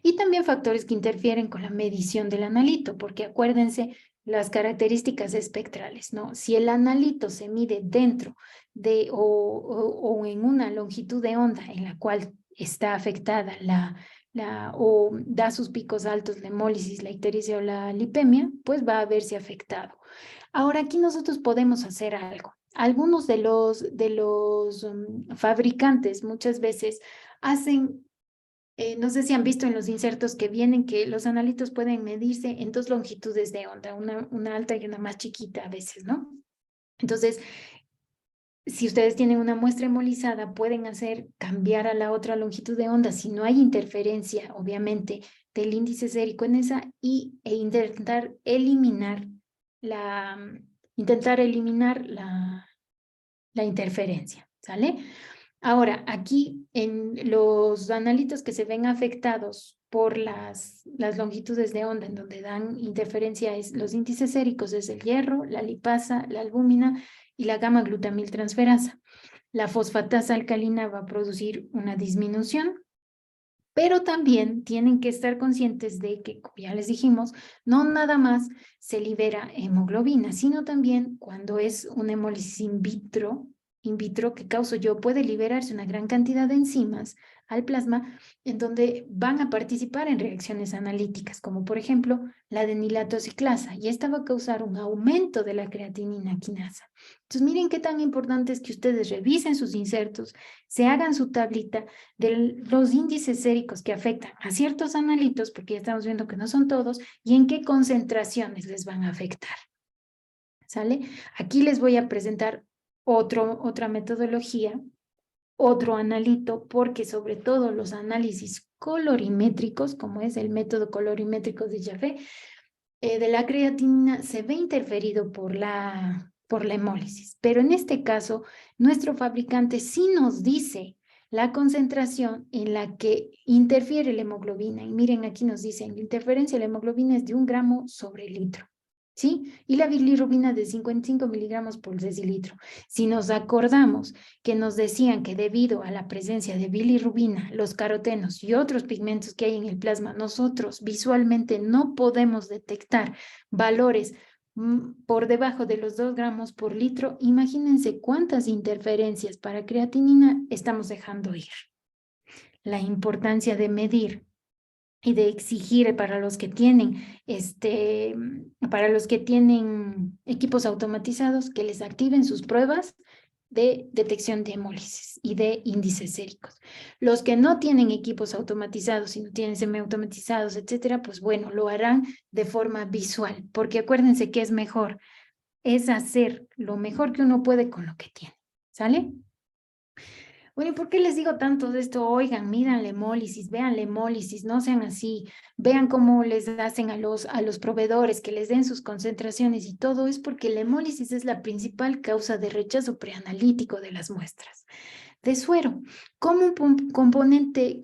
Y también factores que interfieren con la medición del analito, porque acuérdense las características espectrales, ¿no? Si el analito se mide dentro de o en una longitud de onda en la cual está afectada o da sus picos altos la hemólisis, la ictericia o la lipemia, pues va a verse afectado. Ahora aquí nosotros podemos hacer algo. Algunos de los fabricantes muchas veces hacen no sé si han visto en los insertos que vienen que los analitos pueden medirse en dos longitudes de onda, una alta y una más chiquita a veces, ¿no? Entonces, si ustedes tienen una muestra hemolizada, pueden hacer cambiar a la otra longitud de onda si no hay interferencia, obviamente, del índice sérico en esa e intentar eliminar la interferencia, ¿sale? Ahora, aquí en los analitos que se ven afectados por las longitudes de onda en donde dan interferencia, los índices séricos es el hierro, la lipasa, la albúmina y la gamma-glutamiltransferasa. La fosfatasa alcalina va a producir una disminución, pero también tienen que estar conscientes de que, como ya les dijimos, no nada más se libera hemoglobina, sino también cuando es una hemólisis in vitro que causo yo, puede liberarse una gran cantidad de enzimas al plasma en donde van a participar en reacciones analíticas, como por ejemplo la adenilato ciclasa, y esta va a causar un aumento de la creatinina quinasa. Entonces miren qué tan importante es que ustedes revisen sus insertos, se hagan su tablita de los índices séricos que afectan a ciertos analitos, porque ya estamos viendo que no son todos, y en qué concentraciones les van a afectar. ¿Sale? Aquí les voy a presentar otra metodología, otro analito, porque sobre todo los análisis colorimétricos, como es el método colorimétrico de Jaffe, de la creatinina se ve interferido por la hemólisis. Pero en este caso, nuestro fabricante sí nos dice la concentración en la que interfiere la hemoglobina. Y miren, aquí nos dicen, la interferencia de la hemoglobina es de 1 gramo sobre litro. ¿Sí? Y la bilirrubina de 55 miligramos por decilitro. Si nos acordamos que nos decían que debido a la presencia de bilirrubina, los carotenos y otros pigmentos que hay en el plasma, nosotros visualmente no podemos detectar valores por debajo de los 2 gramos por litro, imagínense cuántas interferencias para creatinina estamos dejando ir. La importancia de medir y de exigir para los que tienen equipos automatizados que les activen sus pruebas de detección de hemólisis y de índices séricos. Los que no tienen equipos automatizados y no tienen semiautomatizados, etcétera, pues bueno, lo harán de forma visual, porque acuérdense que es hacer lo mejor que uno puede con lo que tiene, ¿sale? Bueno, ¿y por qué les digo tanto de esto? Oigan, miran la hemólisis, vean la hemólisis, no sean así, vean cómo les hacen a los proveedores, que les den sus concentraciones y todo, es porque la hemólisis es la principal causa de rechazo preanalítico de las muestras de suero. Como un componente,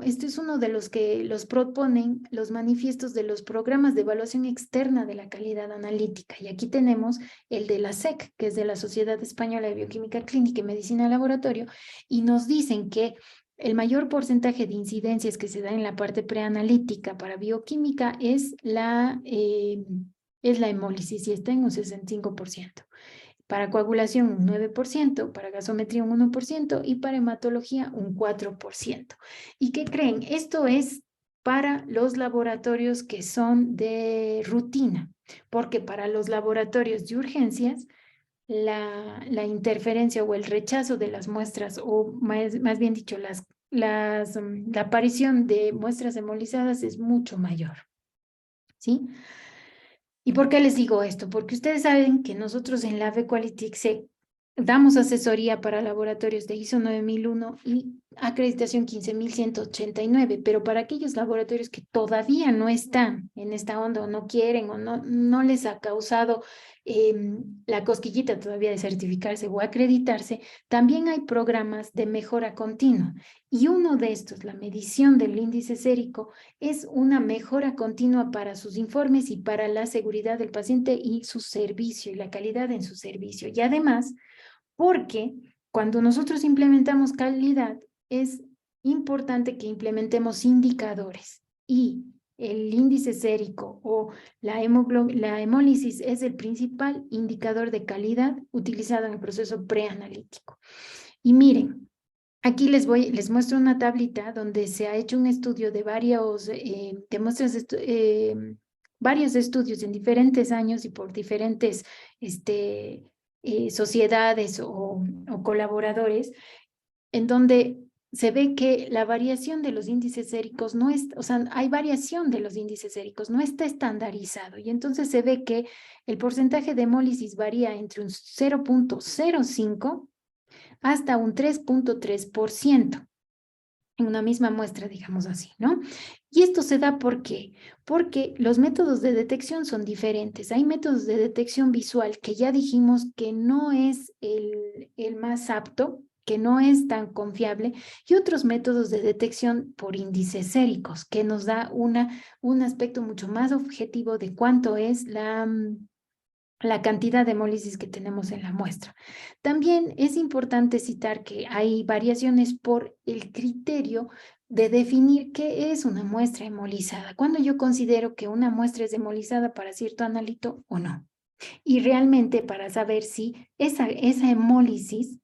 este es uno de los que los proponen los manifiestos de los programas de evaluación externa de la calidad analítica. Y aquí tenemos el de la SEC, que es de la Sociedad Española de Bioquímica Clínica y Medicina de Laboratorio, y nos dicen que el mayor porcentaje de incidencias que se da en la parte preanalítica para bioquímica es la hemólisis y está en un 65%. Para coagulación un 9%, para gasometría un 1% y para hematología un 4%. ¿Y qué creen? Esto es para los laboratorios que son de rutina, porque para los laboratorios de urgencias, la interferencia o el rechazo de las muestras, o más bien dicho, la aparición de muestras hemolizadas es mucho mayor, ¿sí? ¿Y por qué les digo esto? Porque ustedes saben que nosotros en la Quality Exec damos asesoría para laboratorios de ISO 9001 y acreditación 15189, pero para aquellos laboratorios que todavía no están en esta onda o no quieren o no les ha causado la cosquillita todavía de certificarse o acreditarse, también hay programas de mejora continua. Y uno de estos, la medición del índice sérico, es una mejora continua para sus informes y para la seguridad del paciente y su servicio y la calidad en su servicio. Y además, porque cuando nosotros implementamos calidad, es importante que implementemos indicadores y el índice sérico o la hemólisis es el principal indicador de calidad utilizado en el proceso preanalítico. Y miren, aquí les muestro una tablita donde se ha hecho un estudio de varios, varios estudios en diferentes años y por diferentes sociedades o colaboradores, en donde se ve que la variación de los índices séricos no es, o sea, hay variación de los índices séricos, no está estandarizado. Y entonces se ve que el porcentaje de hemólisis varía entre un 0.05 hasta un 3.3% en una misma muestra, digamos así, ¿no? Y esto se da ¿por qué? Porque los métodos de detección son diferentes. Hay métodos de detección visual que ya dijimos que no es el más apto, que no es tan confiable, y otros métodos de detección por índices séricos, que nos da un aspecto mucho más objetivo de cuánto es la cantidad de hemólisis que tenemos en la muestra. También es importante citar que hay variaciones por el criterio de definir qué es una muestra hemolizada, cuando yo considero que una muestra es hemolizada para cierto analito o no. Y realmente para saber si esa hemólisis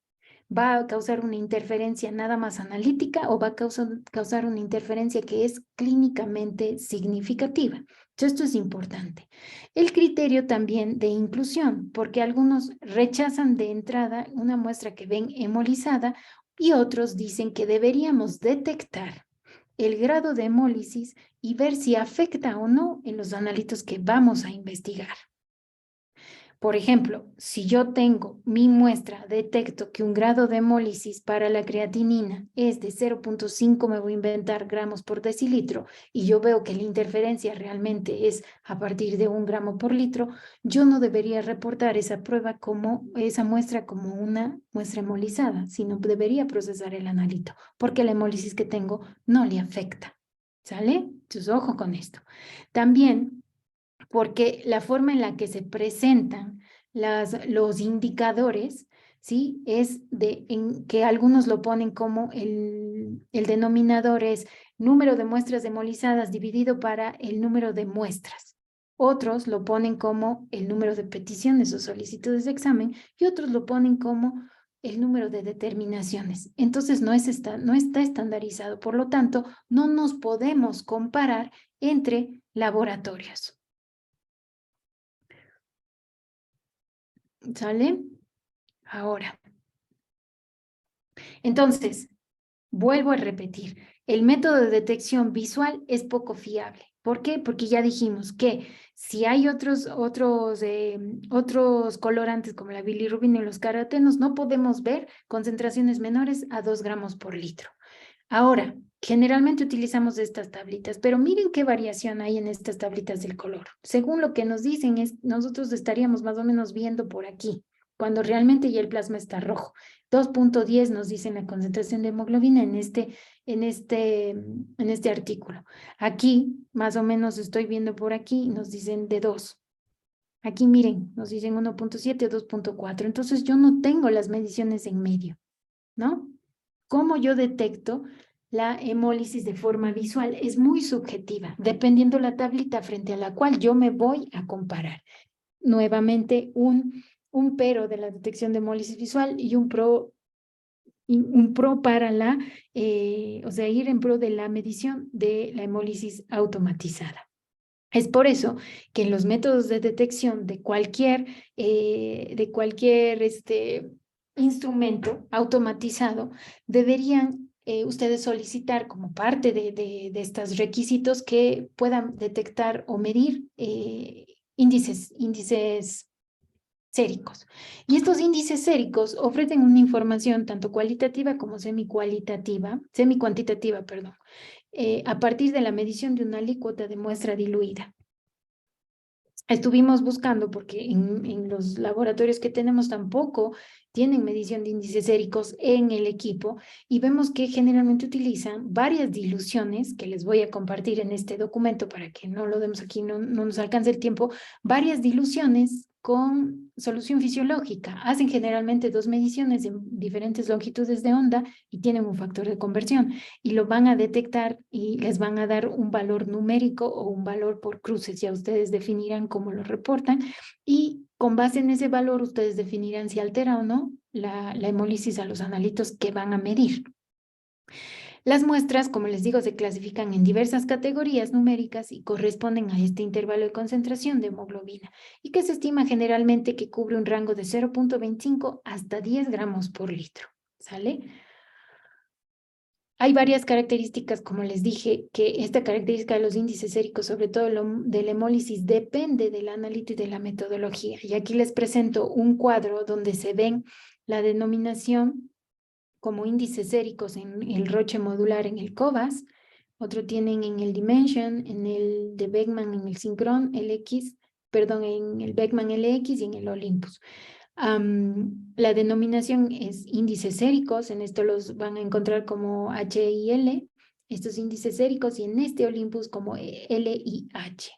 va a causar una interferencia nada más analítica o va a causar una interferencia que es clínicamente significativa. Entonces, esto es importante. El criterio también de inclusión, porque algunos rechazan de entrada una muestra que ven hemolizada y otros dicen que deberíamos detectar el grado de hemólisis y ver si afecta o no en los analitos que vamos a investigar. Por ejemplo, si yo tengo mi muestra, detecto que un grado de hemólisis para la creatinina es de 0.5, me voy a inventar gramos por decilitro, y yo veo que la interferencia realmente es a partir de 1 gramo por litro, yo no debería reportar esa muestra como una muestra hemolizada, sino debería procesar el analito, porque la hemólisis que tengo no le afecta. ¿Sale? Entonces, ojo con esto. También porque la forma en la que se presentan los indicadores, ¿sí? Es en que algunos lo ponen como el denominador es número de muestras hemolizadas dividido para el número de muestras. Otros lo ponen como el número de peticiones o solicitudes de examen y otros lo ponen como el número de determinaciones. Entonces no está estandarizado, por lo tanto, no nos podemos comparar entre laboratorios. ¿Sale? Ahora, entonces, vuelvo a repetir, el método de detección visual es poco fiable. ¿Por qué? Porque ya dijimos que si hay otros colorantes como la bilirrubina y los carotenos, no podemos ver concentraciones menores a 2 gramos por litro. Ahora, generalmente utilizamos estas tablitas, pero miren qué variación hay en estas tablitas del color. Según lo que nos dicen, nosotros estaríamos más o menos viendo por aquí, cuando realmente ya el plasma está rojo. 2.10 nos dicen la concentración de hemoglobina en este artículo. Aquí, más o menos estoy viendo por aquí, nos dicen de 2. Aquí miren, nos dicen 1.7 o 2.4. Entonces yo no tengo las mediciones en medio, ¿no? ¿Cómo yo detecto la hemólisis de forma visual? Es muy subjetiva, dependiendo la tablita frente a la cual yo me voy a comparar. Nuevamente, un pero de la detección de hemólisis visual y un pro para o sea, ir en pro de la medición de la hemólisis automatizada. Es por eso que en los métodos de detección de cualquier instrumento automatizado, deberían ustedes solicitar como parte de estos requisitos que puedan detectar o medir índices séricos. Y estos índices séricos ofrecen una información tanto cualitativa como semi-cuantitativa, perdón, a partir de la medición de una alícuota de muestra diluida. Estuvimos buscando porque en los laboratorios que tenemos tampoco tienen medición de índices séricos en el equipo y vemos que generalmente utilizan varias diluciones, que les voy a compartir en este documento para que no lo demos aquí, no nos alcance el tiempo, varias diluciones con solución fisiológica. Hacen generalmente 2 mediciones en diferentes longitudes de onda y tienen un factor de conversión y lo van a detectar y les van a dar un valor numérico o un valor por cruces. Ya ustedes definirán cómo lo reportan y con base en ese valor ustedes definirán si altera o no la hemólisis a los analitos que van a medir. Las muestras, como les digo, se clasifican en diversas categorías numéricas y corresponden a este intervalo de concentración de hemoglobina y que se estima generalmente que cubre un rango de 0.25 hasta 10 gramos por litro. ¿Sale? Hay varias características, como les dije, que esta característica de los índices séricos, sobre todo de la hemólisis, depende del analito y de la metodología. Y aquí les presento un cuadro donde se ven la denominación como índices séricos en el Roche modular en el COVAS, otro tienen en el Dimension, en el de Beckman en el Synchron LX, perdón, en el Beckman LX y en el Olympus. La denominación es índices séricos, en esto los van a encontrar como H y L, estos índices séricos, y en este Olympus como L y H.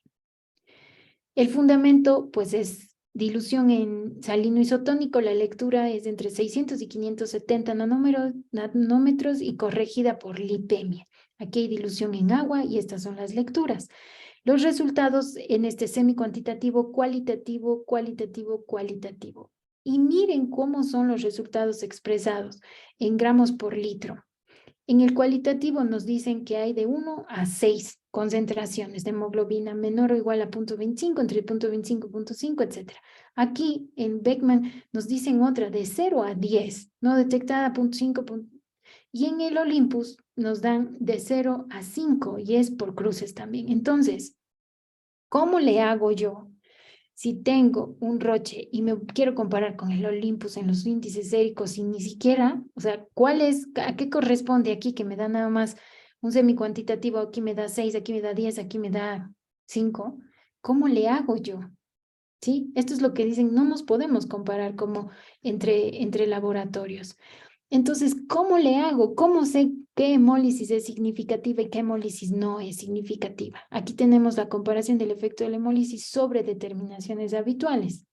El fundamento, pues, es dilución en salino isotónico. La lectura es entre 600 y 570 nanómetros y corregida por lipemia. Aquí hay dilución en agua y estas son las lecturas. Los resultados en este semi-cuantitativo, cualitativo, cualitativo, cualitativo. Y miren cómo son los resultados expresados en gramos por litro. En el cualitativo nos dicen que hay de 1 a 6 concentraciones de hemoglobina menor o igual a 0.25, entre 0.25 y 0.5, etc. Aquí en Beckman nos dicen otra de 0 a 10, no detectada 0.5. Y en el Olympus nos dan de 0 a 5 y es por cruces también. Entonces, ¿cómo le hago yo? Si tengo un Roche y me quiero comparar con el Olympus en los índices séricos y ni siquiera, o sea, ¿a qué corresponde aquí que me da nada más un semicuantitativo, aquí me da 6, aquí me da 10, aquí me da 5? ¿Cómo le hago yo? ¿Sí? Esto es lo que dicen, no nos podemos comparar como entre laboratorios. Entonces, ¿cómo le hago? ¿Cómo sé qué hemólisis es significativa y qué hemólisis no es significativa? Aquí tenemos la comparación del efecto de la hemólisis sobre determinaciones habituales.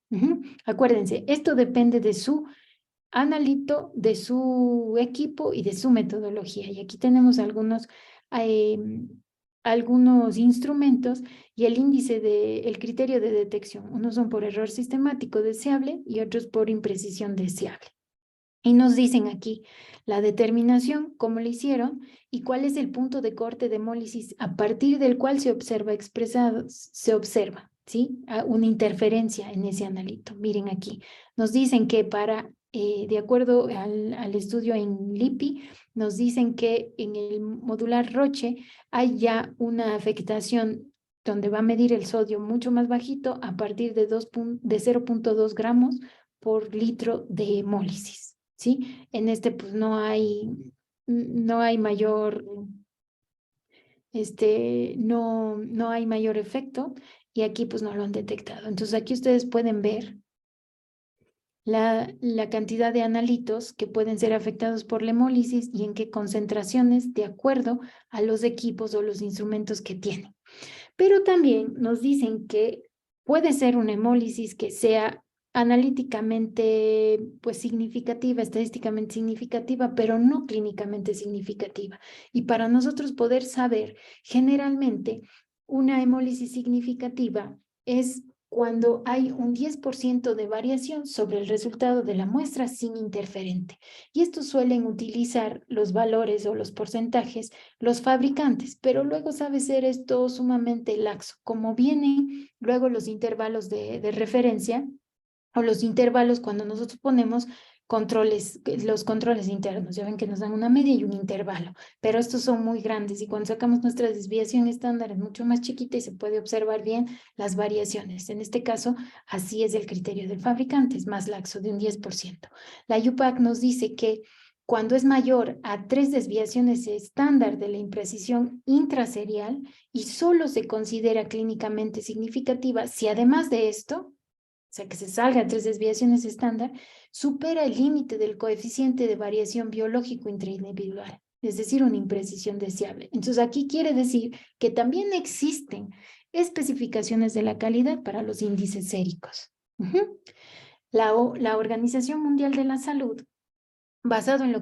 Acuérdense, esto depende de su analito, de su equipo y de su metodología. Y aquí tenemos eh, algunos instrumentos y el criterio de detección. Unos son por error sistemático deseable y otros por imprecisión deseable. Y nos dicen aquí la determinación, cómo le hicieron y cuál es el punto de corte de hemólisis a partir del cual se observa, ¿sí? Una interferencia en ese analito. Miren aquí, nos dicen que de acuerdo al estudio en LIPI, nos dicen que en el modular Roche hay ya una afectación donde va a medir el sodio mucho más bajito a partir de 0.2 gramos por litro de hemólisis, ¿sí? En este pues no hay mayor, no hay mayor efecto y aquí pues no lo han detectado. Entonces aquí ustedes pueden ver la cantidad de analitos que pueden ser afectados por la hemólisis y en qué concentraciones de acuerdo a los equipos o los instrumentos que tienen. Pero también nos dicen que puede ser una hemólisis que sea analíticamente pues significativa, estadísticamente significativa, pero no clínicamente significativa. Y para nosotros poder saber, generalmente una hemólisis significativa es cuando hay un 10% de variación sobre el resultado de la muestra sin interferente. Y estos suelen utilizar los valores o los porcentajes los fabricantes, pero luego sabe ser esto sumamente laxo. Como vienen luego los intervalos de referencia o los intervalos cuando nosotros ponemos los controles internos, ya ven que nos dan una media y un intervalo, pero estos son muy grandes y cuando sacamos nuestra desviación estándar es mucho más chiquita y se puede observar bien las variaciones. En este caso, así es el criterio del fabricante, es más laxo de un 10%. La UPAC nos dice que cuando es mayor a 3 desviaciones estándar de la imprecisión intraserial y solo se considera clínicamente significativa si además de esto, o sea, que se salga a 3 desviaciones estándar, supera el límite del coeficiente de variación biológico intraindividual, es decir, una imprecisión deseable. Entonces, aquí quiere decir que también existen especificaciones de la calidad para los índices séricos. La Organización Mundial de la Salud, basado en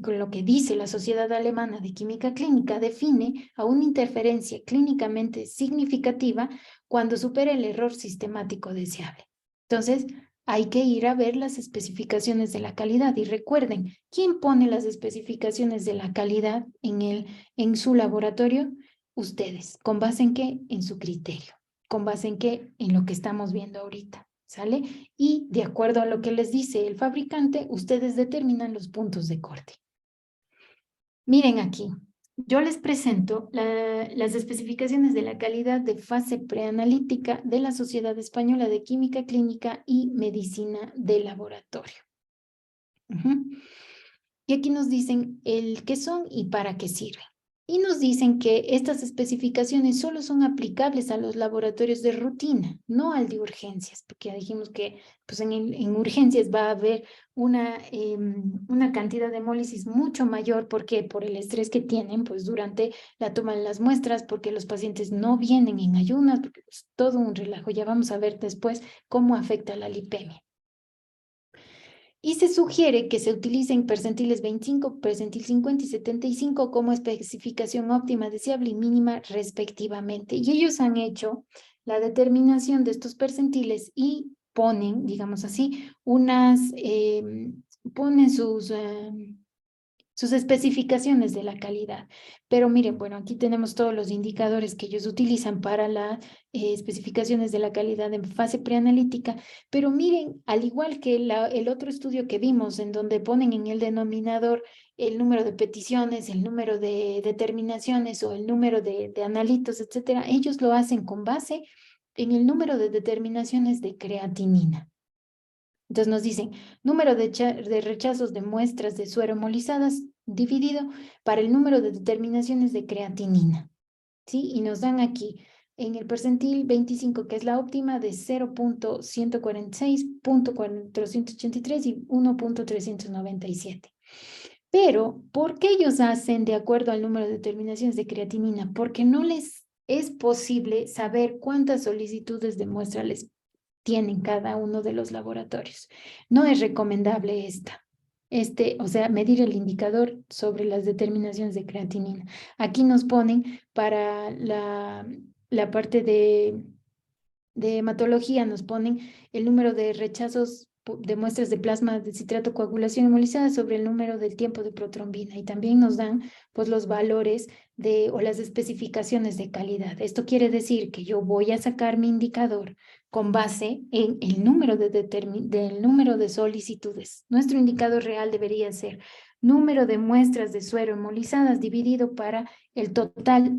con lo que dice la Sociedad Alemana de Química Clínica, define a una interferencia clínicamente significativa cuando supera el error sistemático deseable. Entonces, hay que ir a ver las especificaciones de la calidad y recuerden, ¿quién pone las especificaciones de la calidad en su laboratorio? Ustedes. ¿Con base en qué? En su criterio. ¿Con base en qué? En lo que estamos viendo ahorita. ¿Sale? Y de acuerdo a lo que les dice el fabricante, ustedes determinan los puntos de corte. Miren aquí, yo les presento las especificaciones de la calidad de fase preanalítica de la Sociedad Española de Química Clínica y Medicina de Laboratorio. Y aquí nos dicen el qué son y para qué sirven. Y nos dicen que estas especificaciones solo son aplicables a los laboratorios de rutina, no al de urgencias, porque ya dijimos que pues en urgencias va a haber una cantidad de hemólisis mucho mayor, porque por el estrés que tienen pues durante la toma de las muestras, porque los pacientes no vienen en ayunas, porque es todo un relajo. Ya vamos a ver después cómo afecta la lipemia. Y se sugiere que se utilicen percentiles 25, percentil 50 y 75 como especificación óptima, deseable y mínima respectivamente. Y ellos han hecho la determinación de estos percentiles y ponen, digamos así, ponen sus especificaciones de la calidad. Pero miren, bueno, aquí tenemos todos los indicadores que ellos utilizan para las especificaciones de la calidad en fase preanalítica, pero miren, al igual que el otro estudio que vimos, en donde ponen en el denominador el número de peticiones, el número de determinaciones o el número de analitos, etcétera, ellos lo hacen con base en el número de determinaciones de creatinina. Entonces nos dicen, número de rechazos de muestras de suero hemolizadas dividido para el número de determinaciones de creatinina, ¿sí? Y nos dan aquí en el percentil 25, que es la óptima, de 0.146, 0.483 y 1.397. Pero, ¿por qué ellos hacen de acuerdo al número de determinaciones de creatinina? Porque no les es posible saber cuántas solicitudes de muestra les tienen cada uno de los laboratorios. No es recomendable o sea, medir el indicador sobre las determinaciones de creatinina. Aquí nos ponen para la parte de hematología, nos ponen el número de rechazos de muestras de plasma de citrato coagulación hemolizada sobre el número del tiempo de protrombina y también nos dan pues los valores o las especificaciones de calidad. Esto quiere decir que yo voy a sacar mi indicador con base en el número del número de solicitudes. Nuestro indicador real debería ser número de muestras de suero hemolizadas dividido para el total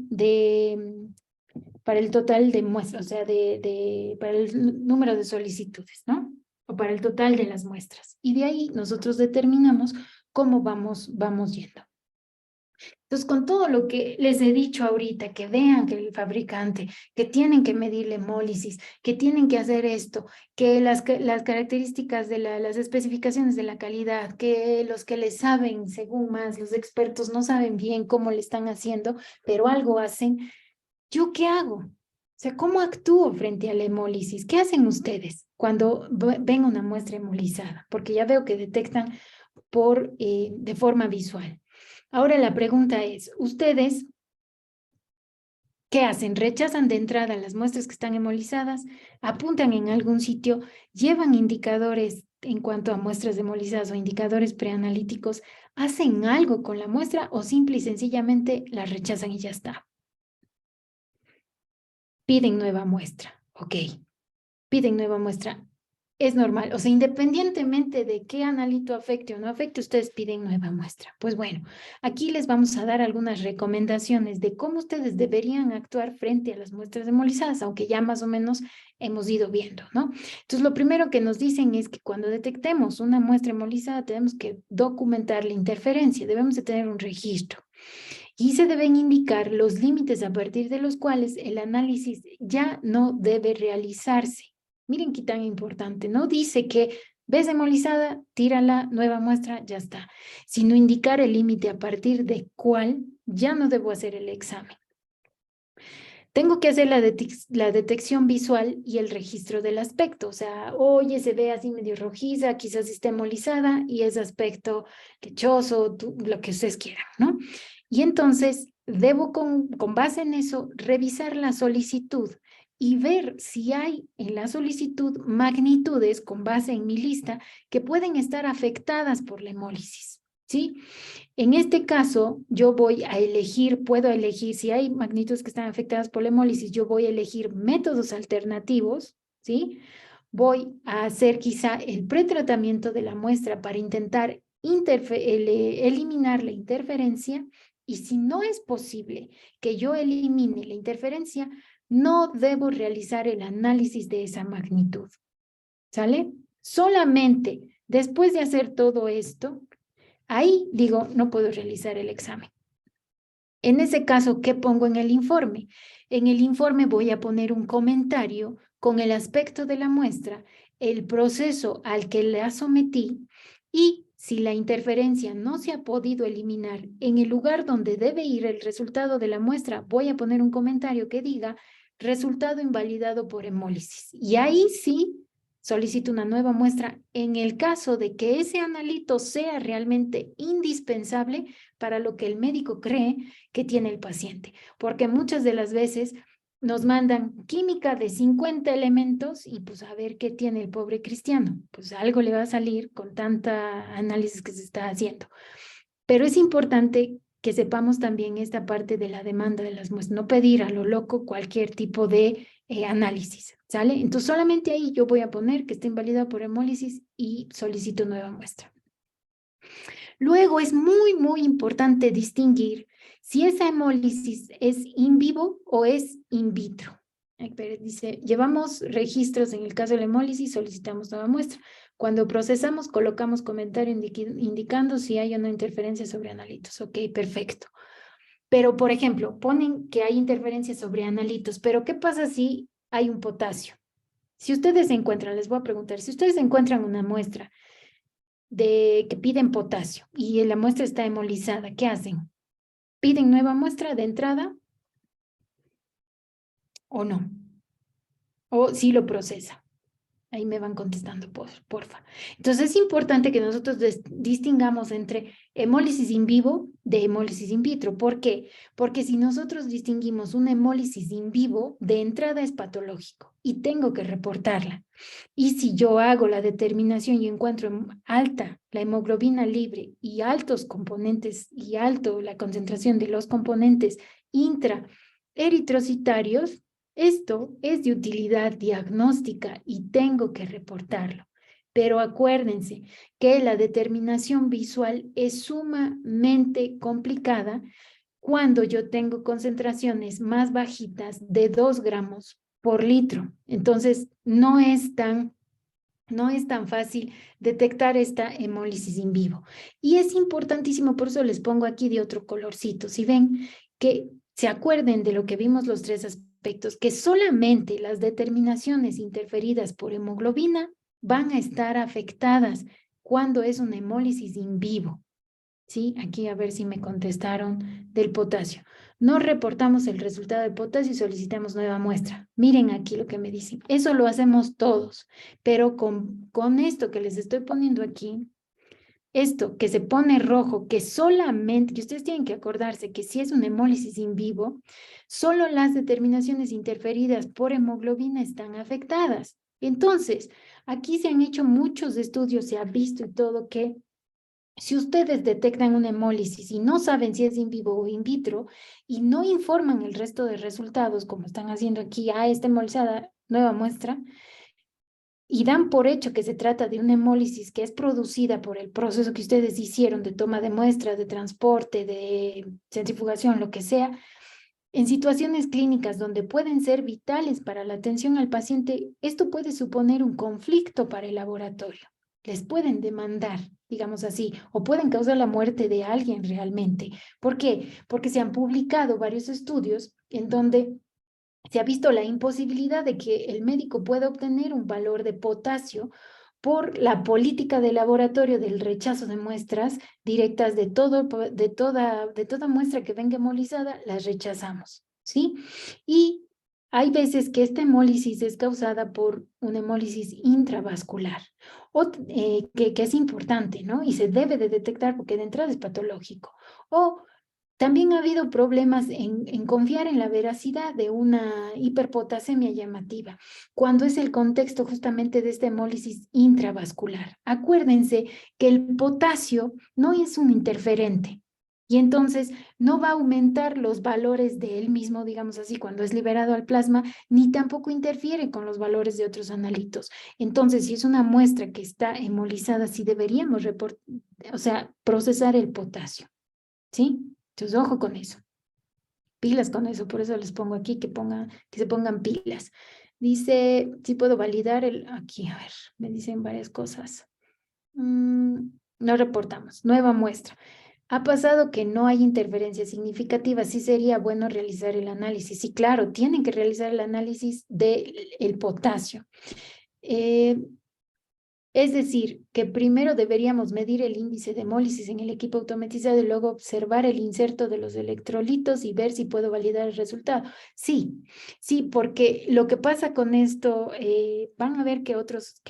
para el total de muestras, o sea, para el número de solicitudes, ¿no? O para el total de las muestras. Y de ahí nosotros determinamos cómo vamos yendo. Entonces, con todo lo que les he dicho ahorita, que vean que el fabricante, que tienen que medir la hemólisis, que tienen que hacer esto, que las características de las especificaciones de la calidad, que los que le saben, según más, los expertos no saben bien cómo le están haciendo, pero algo hacen, ¿yo qué hago? O sea, ¿cómo actúo frente a la hemólisis? ¿Qué hacen ustedes cuando ven una muestra hemolizada? Porque ya veo que detectan de forma visual. Ahora la pregunta es, ¿ustedes qué hacen? ¿Rechazan de entrada las muestras que están hemolizadas? ¿Apuntan en algún sitio? ¿Llevan indicadores en cuanto a muestras hemolizadas o indicadores preanalíticos? ¿Hacen algo con la muestra o simple y sencillamente la rechazan y ya está? Piden nueva muestra. Ok, piden nueva muestra. Es normal, o sea, independientemente de qué analito afecte o no afecte, ustedes piden nueva muestra. Pues bueno, aquí les vamos a dar algunas recomendaciones de cómo ustedes deberían actuar frente a las muestras hemolizadas, aunque ya más o menos hemos ido viendo, ¿no? Entonces, lo primero que nos dicen es que cuando detectemos una muestra hemolizada, tenemos que documentar la interferencia, debemos de tener un registro. Y se deben indicar los límites a partir de los cuales el análisis ya no debe realizarse. Miren qué tan importante, no dice que ves hemolizada, tírala, nueva muestra, ya está, sino indicar el límite a partir de cuál ya no debo hacer el examen. Tengo que hacer la detección visual y el registro del aspecto. O sea, oye, se ve así medio rojiza, quizás esté hemolizada y es aspecto lechoso, lo que ustedes quieran, ¿no? Y entonces debo con base en eso revisar la solicitud y ver si hay en la solicitud magnitudes con base en mi lista que pueden estar afectadas por la hemólisis, ¿sí? En este caso, yo voy a elegir, puedo elegir, si hay magnitudes que están afectadas por la hemólisis, yo voy a elegir métodos alternativos, ¿sí? Voy a hacer quizá el pretratamiento de la muestra para intentar eliminar la interferencia y si no es posible que yo elimine la interferencia, no debo realizar el análisis de esa magnitud, ¿sale? Solamente después de hacer todo esto, ahí digo, no puedo realizar el examen. En ese caso, ¿qué pongo en el informe? En el informe voy a poner un comentario con el aspecto de la muestra, el proceso al que la sometí y si la interferencia no se ha podido eliminar en el lugar donde debe ir el resultado de la muestra, voy a poner un comentario que diga resultado invalidado por hemólisis. Y ahí sí solicito una nueva muestra en el caso de que ese analito sea realmente indispensable para lo que el médico cree que tiene el paciente, porque muchas de las veces nos mandan química de 50 elementos y pues a ver qué tiene el pobre cristiano, pues algo le va a salir con tanta análisis que se está haciendo. Pero es importante que sepamos también esta parte de la demanda de las muestras, no pedir a lo loco cualquier tipo de análisis, ¿sale? Entonces solamente ahí yo voy a poner que está invalidado por hemólisis y solicito nueva muestra. Luego es muy importante distinguir si esa hemólisis es in vivo o es in vitro. Dice, llevamos registros en el caso de la hemólisis, solicitamos nueva muestra. Cuando procesamos, colocamos comentario indicando si hay o no interferencia sobre analitos. Ok, perfecto. Pero, por ejemplo, ponen que hay interferencia sobre analitos, pero ¿qué pasa si hay un potasio? Si ustedes encuentran, les voy a preguntar, si ustedes encuentran una muestra de que piden potasio y la muestra está hemolizada, ¿qué hacen? ¿Piden nueva muestra de entrada o no? O si lo procesa. Ahí me van contestando, porfa. Entonces es importante que nosotros distingamos entre hemólisis in vivo de hemólisis in vitro. ¿Por qué? Porque si nosotros distinguimos una hemólisis in vivo, de entrada es patológico y tengo que reportarla. Y si yo hago la determinación y encuentro alta la hemoglobina libre y altos componentes y alto la concentración de los componentes intraeritrocitarios, esto es de utilidad diagnóstica y tengo que reportarlo. Pero acuérdense que la determinación visual es sumamente complicada cuando yo tengo concentraciones más bajitas de 2 gramos por litro. Entonces, no es tan fácil detectar esta hemólisis in vivo. Y es importantísimo, por eso les pongo aquí de otro colorcito. Si ven, que se acuerden de lo que vimos los 3 aspectos, que solamente las determinaciones interferidas por hemoglobina van a estar afectadas cuando es una hemólisis in vivo. ¿Sí? Aquí a ver si me contestaron del potasio. No reportamos el resultado del potasio y solicitamos nueva muestra. Miren aquí lo que me dicen. Eso lo hacemos todos, pero con esto que les estoy poniendo aquí, esto que se pone rojo, que solamente, que ustedes tienen que acordarse que si es una hemólisis in vivo, solo las determinaciones interferidas por hemoglobina están afectadas. Entonces, aquí se han hecho muchos estudios, se ha visto y todo que si ustedes detectan una hemólisis y no saben si es in vivo o in vitro y no informan el resto de resultados, como están haciendo aquí, esta hemolizada, nueva muestra, y dan por hecho que se trata de una hemólisis que es producida por el proceso que ustedes hicieron de toma de muestras, de transporte, de centrifugación, lo que sea, en situaciones clínicas donde pueden ser vitales para la atención al paciente, esto puede suponer un conflicto para el laboratorio. Les pueden demandar, digamos así, o pueden causar la muerte de alguien realmente. ¿Por qué? Porque se han publicado varios estudios en donde se ha visto la imposibilidad de que el médico pueda obtener un valor de potasio por la política de laboratorio del rechazo de muestras directas de toda muestra que venga hemolizada, las rechazamos, ¿sí? Y hay veces que esta hemólisis es causada por una hemólisis intravascular, que es importante, ¿no? Y se debe de detectar porque de entrada es patológico. O también ha habido problemas en confiar en la veracidad de una hiperpotasemia llamativa, cuando es el contexto justamente de esta hemólisis intravascular. Acuérdense que el potasio no es un interferente y entonces no va a aumentar los valores de él mismo, digamos así, cuando es liberado al plasma, ni tampoco interfiere con los valores de otros analitos. Entonces, si es una muestra que está hemolizada, sí deberíamos procesar el potasio, ¿sí? Entonces, ojo con eso, pilas con eso, por eso les pongo aquí que se pongan pilas. Dice, si puedo validar aquí, a ver, me dicen varias cosas. No reportamos, nueva muestra. Ha pasado que no hay interferencia significativa, sí sería bueno realizar el análisis. Sí, claro, tienen que realizar el análisis del potasio. Es decir, que primero deberíamos medir el índice de hemólisis en el equipo automatizado y luego observar el inserto de los electrolitos y ver si puedo validar el resultado. Sí, sí, porque lo que pasa con esto, van a ver que otros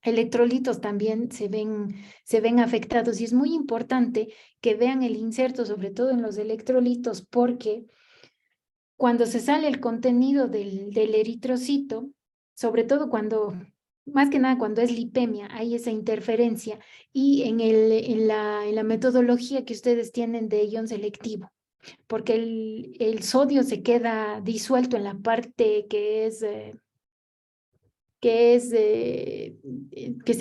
electrolitos también se ven afectados y es muy importante que vean el inserto, sobre todo en los electrolitos, porque cuando se sale el contenido del eritrocito, sobre todo más que nada cuando es lipemia, hay esa interferencia y en la metodología que ustedes tienen de ion selectivo, porque el sodio se queda disuelto en la parte que se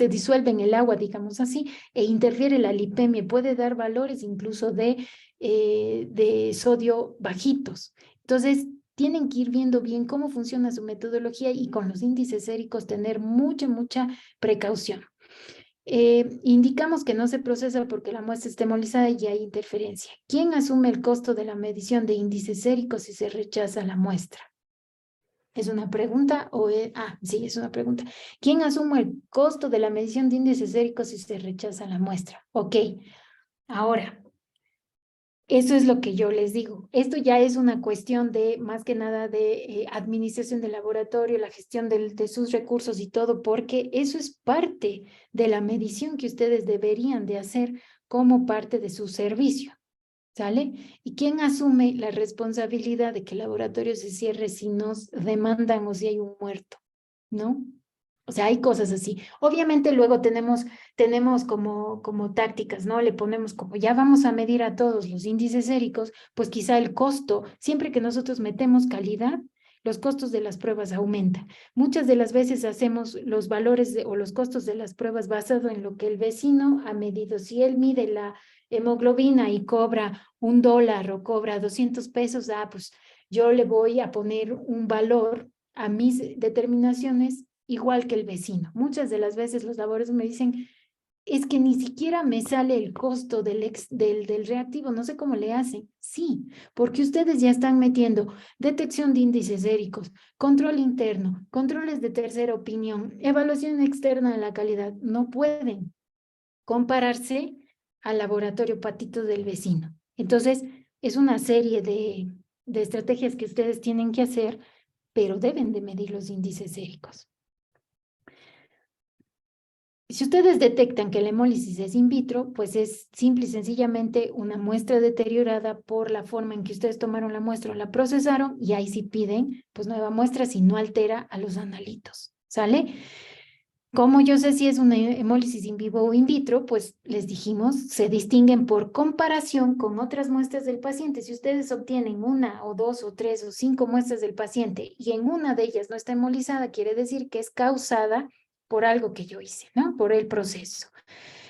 disuelve en el agua, digamos así, e interfiere la lipemia, puede dar valores incluso de sodio bajitos. Entonces, tienen que ir viendo bien cómo funciona su metodología y con los índices séricos tener mucha precaución. Indicamos que no se procesa porque la muestra está hemolizada y hay interferencia. ¿Quién asume el costo de la medición de índices séricos si se rechaza la muestra? ¿Es una pregunta sí, es una pregunta. ¿Quién asume el costo de la medición de índices séricos si se rechaza la muestra? Ok, ahora, eso es lo que yo les digo. Esto ya es una cuestión de, más que nada, de administración del laboratorio, la gestión de sus recursos y todo, porque eso es parte de la medición que ustedes deberían de hacer como parte de su servicio. ¿Sale? ¿Y quién asume la responsabilidad de que el laboratorio se cierre si nos demandan o si hay un muerto? ¿No? O sea, hay cosas así. Obviamente luego tenemos como tácticas, ¿no? Le ponemos como ya vamos a medir a todos los índices séricos, pues quizá el costo, siempre que nosotros metemos calidad, los costos de las pruebas aumentan. Muchas de las veces hacemos los valores o los costos de las pruebas basado en lo que el vecino ha medido. Si él mide la hemoglobina y cobra $1 o cobra 200 pesos, pues yo le voy a poner un valor a mis determinaciones igual que el vecino. Muchas de las veces los laboratorios me dicen, es que ni siquiera me sale el costo del reactivo, no sé cómo le hacen. Sí, porque ustedes ya están metiendo detección de índices séricos, control interno, controles de tercera opinión, evaluación externa de la calidad. No pueden compararse al laboratorio patito del vecino. Entonces, es una serie de estrategias que ustedes tienen que hacer, pero deben de medir los índices séricos. Si ustedes detectan que la hemólisis es in vitro, pues es simple y sencillamente una muestra deteriorada por la forma en que ustedes tomaron la muestra o la procesaron, y ahí sí piden pues nueva muestra si no altera a los analitos, ¿sale? Como yo sé si es una hemólisis in vivo o in vitro, pues les dijimos, se distinguen por comparación con otras muestras del paciente. Si ustedes obtienen 1 o 2 o 3 o 5 muestras del paciente y en una de ellas no está hemolizada, quiere decir que es causada por algo que yo hice, ¿no? Por el proceso.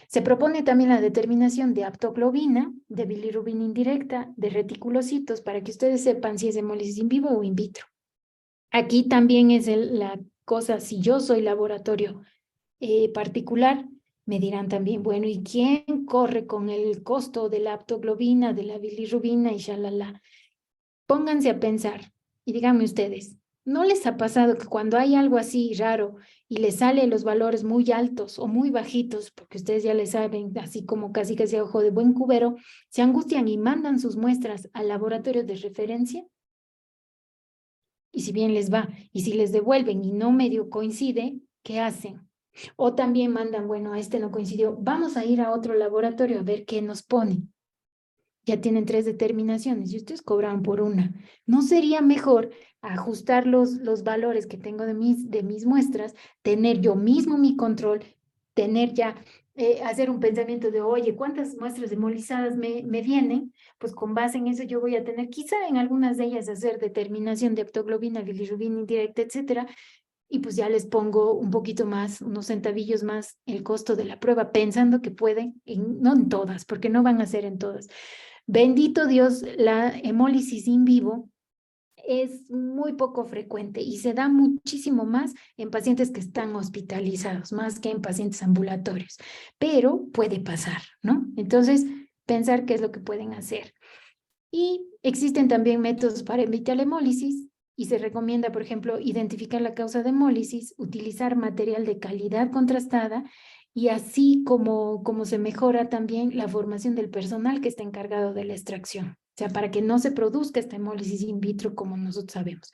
Se propone también la determinación de aptoglobina, de bilirrubina indirecta, de reticulocitos, para que ustedes sepan si es hemólisis in vivo o in vitro. Aquí también es la cosa, si yo soy laboratorio particular, me dirán también, bueno, ¿y quién corre con el costo de la aptoglobina, de la bilirrubina y shalala? Pónganse a pensar y díganme ustedes, ¿no les ha pasado que cuando hay algo así raro y les sale los valores muy altos o muy bajitos, porque ustedes ya les saben, así como casi que a ojo de buen cubero, se angustian y mandan sus muestras al laboratorio de referencia? Y si bien les va, y si les devuelven y no medio coincide, ¿qué hacen? O también mandan, bueno, a este no coincidió, vamos a ir a otro laboratorio a ver qué nos ponen. Ya tienen 3 determinaciones y ustedes cobran por una. ¿No sería mejor ajustar los valores que tengo de mis muestras, tener yo mismo mi control, tener ya, hacer un pensamiento de, oye, ¿cuántas muestras hemolizadas me vienen? Pues con base en eso yo voy a tener, quizá en algunas de ellas, hacer determinación de aptoglobina, bilirrubina indirecta, etcétera, y pues ya les pongo un poquito más, unos centavillos más el costo de la prueba, pensando que pueden, no en todas, porque no van a ser en todas. Bendito Dios, la hemólisis in vivo es muy poco frecuente y se da muchísimo más en pacientes que están hospitalizados, más que en pacientes ambulatorios, pero puede pasar, ¿no? Entonces, pensar qué es lo que pueden hacer. Y existen también métodos para evitar la hemólisis y se recomienda, por ejemplo, identificar la causa de hemólisis, utilizar material de calidad contrastada y así como se mejora también la formación del personal que está encargado de la extracción. O sea, para que no se produzca esta hemólisis in vitro como nosotros sabemos.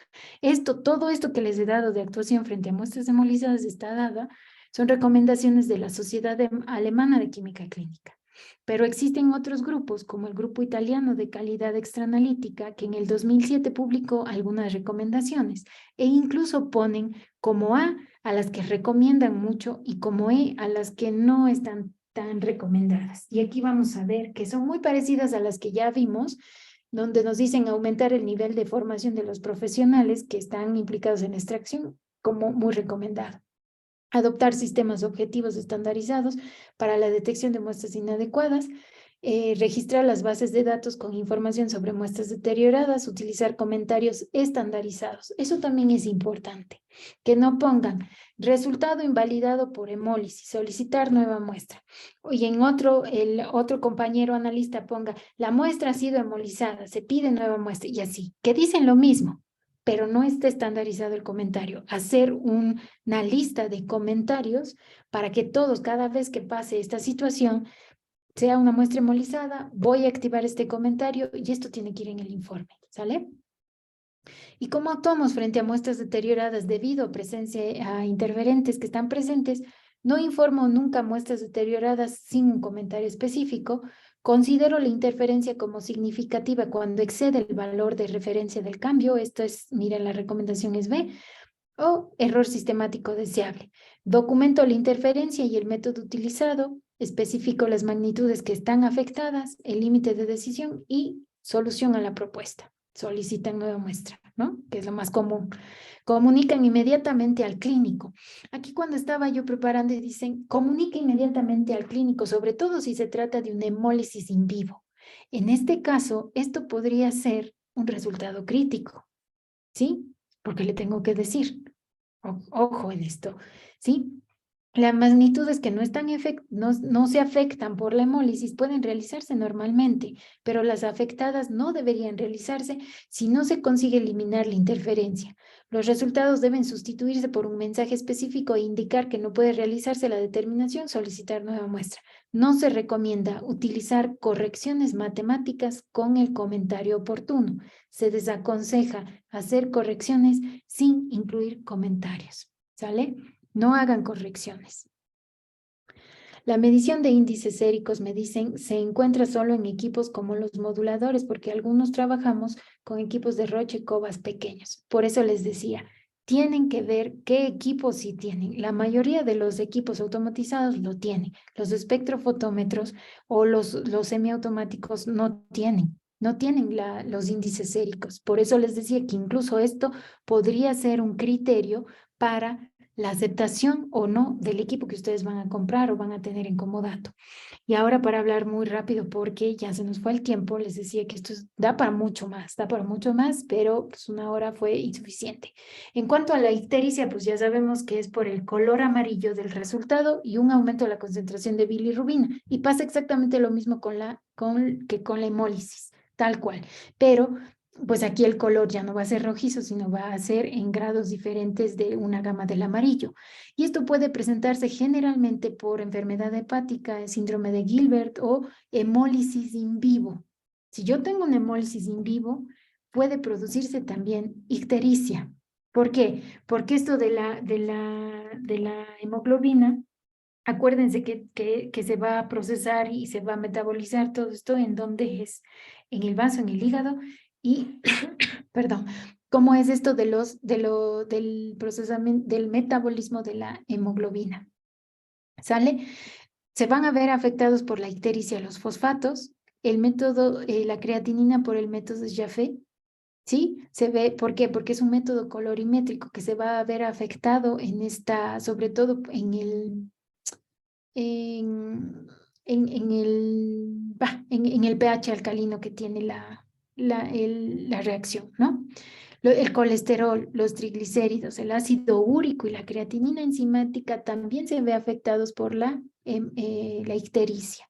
Todo esto que les he dado de actuación frente a muestras hemolizadas está dada, son recomendaciones de la Sociedad Alemana de Química Clínica. Pero existen otros grupos, como el Grupo Italiano de Calidad Extraanalítica, que en el 2007 publicó algunas recomendaciones e incluso ponen como A las que recomiendan mucho y como E a las que no están tan recomendadas. Y aquí vamos a ver que son muy parecidas a las que ya vimos, donde nos dicen aumentar el nivel de formación de los profesionales que están implicados en extracción, como muy recomendado. Adoptar sistemas objetivos estandarizados para la detección de muestras inadecuadas, registrar las bases de datos con información sobre muestras deterioradas, utilizar comentarios estandarizados. Eso también es importante, que no pongan resultado invalidado por hemólisis, solicitar nueva muestra. Y en el otro compañero analista ponga, la muestra ha sido hemolizada, se pide nueva muestra y así, que dicen lo mismo, pero no está estandarizado el comentario. Hacer una lista de comentarios para que todos, cada vez que pase esta situación, sea una muestra hemolizada, voy a activar este comentario y esto tiene que ir en el informe, ¿sale? Y como actuamos frente a muestras deterioradas debido a presencia a interferentes que están presentes, no informo nunca muestras deterioradas sin un comentario específico. Considero la interferencia como significativa cuando excede el valor de referencia del cambio. Esto es, mira, la recomendación es B. O error sistemático deseable. Documento la interferencia y el método utilizado, especifico las magnitudes que están afectadas, el límite de decisión y solución a la propuesta. solicitan nueva muestra, ¿no? Que es lo más común. Comunican inmediatamente al clínico. Aquí cuando estaba yo preparando y dicen, comunica inmediatamente al clínico, sobre todo si se trata de una hemólisis in vivo. En este caso, esto podría ser un resultado crítico, ¿sí? Porque le tengo que decir, ojo en esto, ¿sí? Las magnitudes que no se afectan por la hemólisis pueden realizarse normalmente, pero las afectadas no deberían realizarse si no se consigue eliminar la interferencia. Los resultados deben sustituirse por un mensaje específico e indicar que no puede realizarse la determinación, solicitar nueva muestra. No se recomienda utilizar correcciones matemáticas con el comentario oportuno. Se desaconseja hacer correcciones sin incluir comentarios. ¿Sale? No hagan correcciones. La medición de índices séricos, me dicen, se encuentra solo en equipos como los moduladores, porque algunos trabajamos con equipos de Roche y Cobas pequeños. Por eso les decía, tienen que ver qué equipos sí tienen. La mayoría de los equipos automatizados lo tienen. Los espectrofotómetros o los semiautomáticos no tienen. No tienen los índices séricos. Por eso les decía que incluso esto podría ser un criterio para la aceptación o no del equipo que ustedes van a comprar o van a tener en comodato. Y ahora para hablar muy rápido, porque ya se nos fue el tiempo, les decía que da para mucho más, pero pues una hora fue insuficiente. En cuanto a la ictericia, pues ya sabemos que es por el color amarillo del resultado y un aumento de la concentración de bilirrubina. Y pasa exactamente lo mismo con la hemólisis, tal cual. Pero pues aquí el color ya no va a ser rojizo, sino va a ser en grados diferentes de una gama del amarillo. Y esto puede presentarse generalmente por enfermedad hepática, síndrome de Gilbert o hemólisis in vivo. Si yo tengo una hemólisis in vivo, puede producirse también ictericia. ¿Por qué? Porque esto de la hemoglobina, acuérdense que se va a procesar y se va a metabolizar todo esto en donde es, en el vaso, en el hígado, y, perdón, ¿cómo es esto del procesamiento, del metabolismo de la hemoglobina? ¿Sale? Se van a ver afectados por la ictericia los fosfatos, el método, la creatinina por el método Jaffe, ¿sí? Se ve, ¿por qué? Porque es un método colorimétrico que se va a ver afectado en esta, sobre todo en, en el pH alcalino que tiene la reacción, ¿no? El colesterol, los triglicéridos, el ácido úrico y la creatinina enzimática también se ve afectados por la ictericia.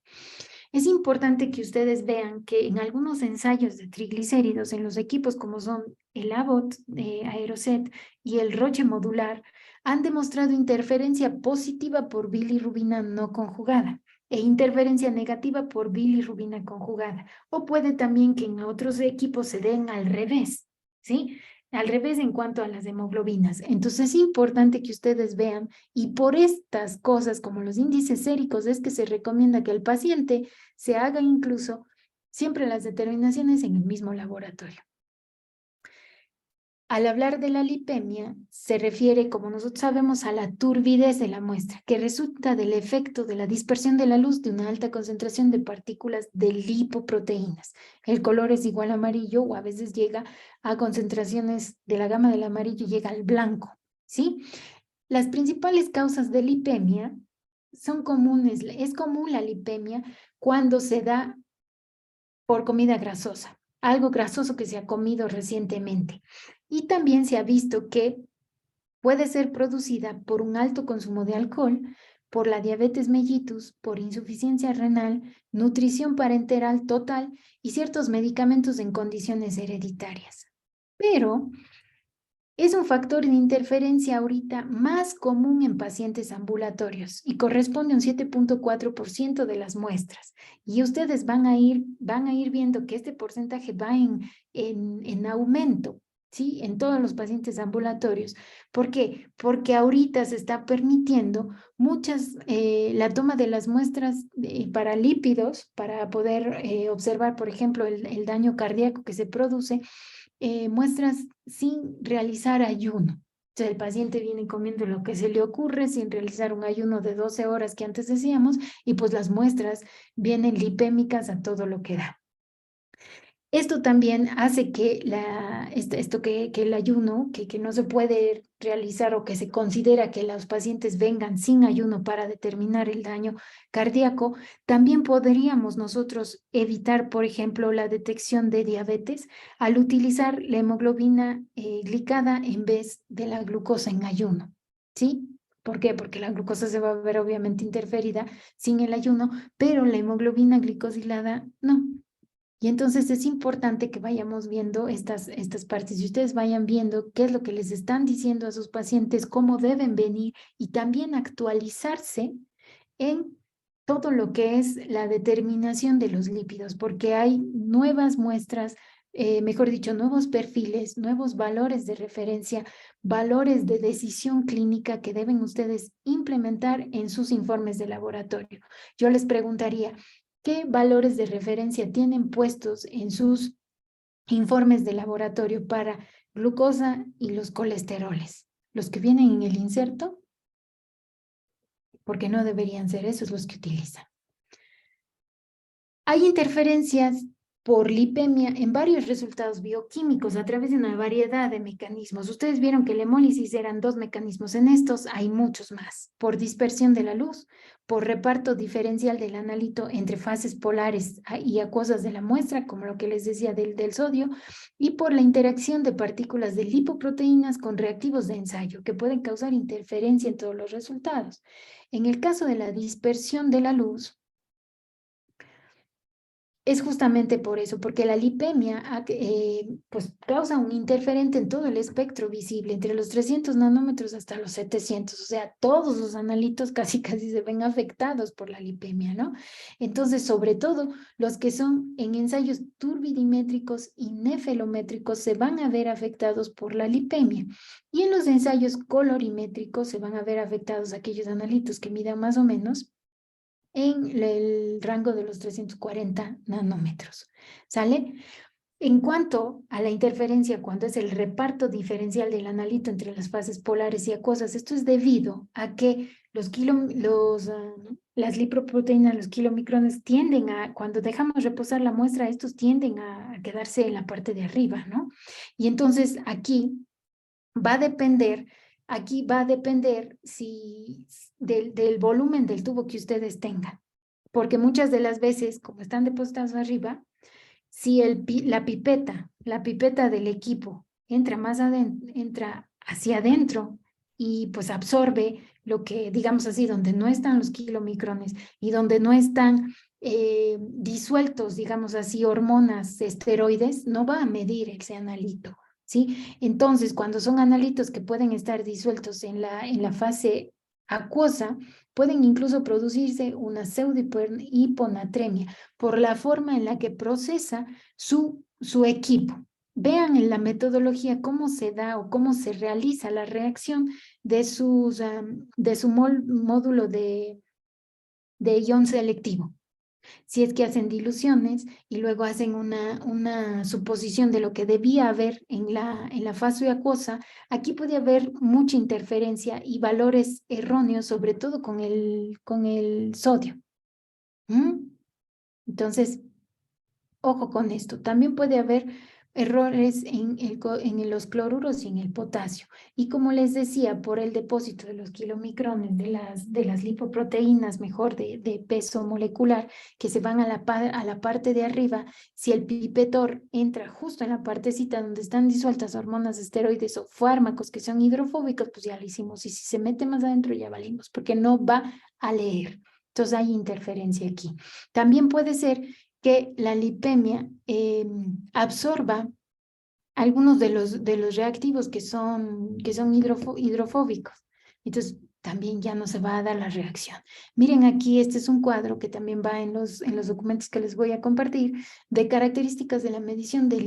Es importante que ustedes vean que en algunos ensayos de triglicéridos en los equipos como son el Abbott Aeroset y el Roche modular han demostrado interferencia positiva por bilirrubina no conjugada e interferencia negativa por bilirrubina conjugada. O puede también que en otros equipos se den al revés, ¿sí? Al revés en cuanto a las hemoglobinas. Entonces es importante que ustedes vean y por estas cosas como los índices séricos es que se recomienda que el paciente se haga incluso siempre las determinaciones en el mismo laboratorio. Al hablar de la lipemia, se refiere, como nosotros sabemos, a la turbidez de la muestra, que resulta del efecto de la dispersión de la luz de una alta concentración de partículas de lipoproteínas. El color es igual a amarillo o a veces llega a concentraciones de la gama del amarillo y llega al blanco, ¿sí? Las principales causas de lipemia son comunes. Es común la lipemia cuando se da por comida grasosa, algo grasoso que se ha comido recientemente. Y también se ha visto que puede ser producida por un alto consumo de alcohol, por la diabetes mellitus, por insuficiencia renal, nutrición parenteral total y ciertos medicamentos en condiciones hereditarias. Pero es un factor de interferencia ahorita más común en pacientes ambulatorios y corresponde a un 7.4% de las muestras. Y ustedes van a ir viendo que este porcentaje va en aumento, ¿sí? En todos los pacientes ambulatorios. ¿Por qué? Porque ahorita se está permitiendo la toma de las muestras para lípidos, para poder observar, por ejemplo, el daño cardíaco que se produce, muestras sin realizar ayuno. O sea, el paciente viene comiendo lo que se le ocurre sin realizar un ayuno de 12 horas que antes decíamos, y pues las muestras vienen lipémicas a todo lo que da. Esto también hace que que el ayuno, que no se puede realizar o que se considera que los pacientes vengan sin ayuno para determinar el daño cardíaco, también podríamos nosotros evitar, por ejemplo, la detección de diabetes al utilizar la hemoglobina glicada en vez de la glucosa en ayuno, ¿sí? ¿Por qué? Porque la glucosa se va a ver obviamente interferida sin el ayuno, pero la hemoglobina glicosilada no. Y entonces es importante que vayamos viendo estas partes y ustedes vayan viendo qué es lo que les están diciendo a sus pacientes, cómo deben venir y también actualizarse en todo lo que es la determinación de los lípidos, porque hay nuevas muestras, mejor dicho, nuevos perfiles, nuevos valores de referencia, valores de decisión clínica que deben ustedes implementar en sus informes de laboratorio. Yo les preguntaría, ¿qué valores de referencia tienen puestos en sus informes de laboratorio para glucosa y los colesteroles? ¿Los que vienen en el inserto? Porque no deberían ser esos los que utilizan. Hay interferencias por lipemia en varios resultados bioquímicos a través de una variedad de mecanismos. Ustedes vieron que la hemólisis eran 2 mecanismos. En estos hay muchos más. Por dispersión de la luz, por reparto diferencial del analito entre fases polares y acuosas de la muestra, como lo que les decía del sodio, y por la interacción de partículas de lipoproteínas con reactivos de ensayo, que pueden causar interferencia en todos los resultados. En el caso de la dispersión de la luz, es justamente por eso, porque la lipemia pues causa un interferente en todo el espectro visible, entre los 300 nanómetros hasta los 700, o sea, todos los analitos casi se ven afectados por la lipemia, ¿no? Entonces, sobre todo, los que son en ensayos turbidimétricos y nefelométricos se van a ver afectados por la lipemia. Y en los ensayos colorimétricos se van a ver afectados aquellos analitos que midan más o menos en el rango de los 340 nanómetros. ¿Sale? En cuanto a la interferencia, cuando es el reparto diferencial del analito entre las fases polares y acuosas, esto es debido a que las lipoproteínas, los kilomicrones, tienden a, cuando dejamos reposar la muestra, estos tienden a quedarse en la parte de arriba, ¿no? Y entonces va a depender, aquí va a depender del volumen del tubo que ustedes tengan, porque muchas de las veces, como están depositados arriba, si la pipeta del equipo entra más adentro, entra hacia adentro y pues absorbe lo que, digamos así, donde no están los kilomicrones y donde no están disueltos, digamos así, hormonas, esteroides, no va a medir ese analito, ¿sí? Entonces, cuando son analitos que pueden estar disueltos en la fase acuosa, pueden incluso producirse una pseudohiponatremia por la forma en la que procesa su equipo. Vean en la metodología cómo se da o cómo se realiza la reacción de su módulo de ion selectivo. Si es que hacen diluciones y luego hacen una suposición de lo que debía haber en la fase acuosa, aquí puede haber mucha interferencia y valores erróneos, sobre todo con el sodio. ¿Mm? Entonces, ojo con esto. También puede haber errores en los cloruros y en el potasio. Y como les decía, por el depósito de los kilomicrones de las lipoproteínas, mejor de peso molecular, que se van a la parte de arriba, si el pipetor entra justo en la partecita donde están disueltas hormonas esteroides o fármacos que son hidrofóbicos, pues ya lo hicimos. Y si se mete más adentro, ya valimos, porque no va a leer. Entonces hay interferencia aquí. También puede ser que la lipemia absorba algunos de los reactivos que son hidrofóbicos. Entonces, también ya no se va a dar la reacción. Miren aquí, este es un cuadro que también va en los documentos que les voy a compartir, de características de la medición de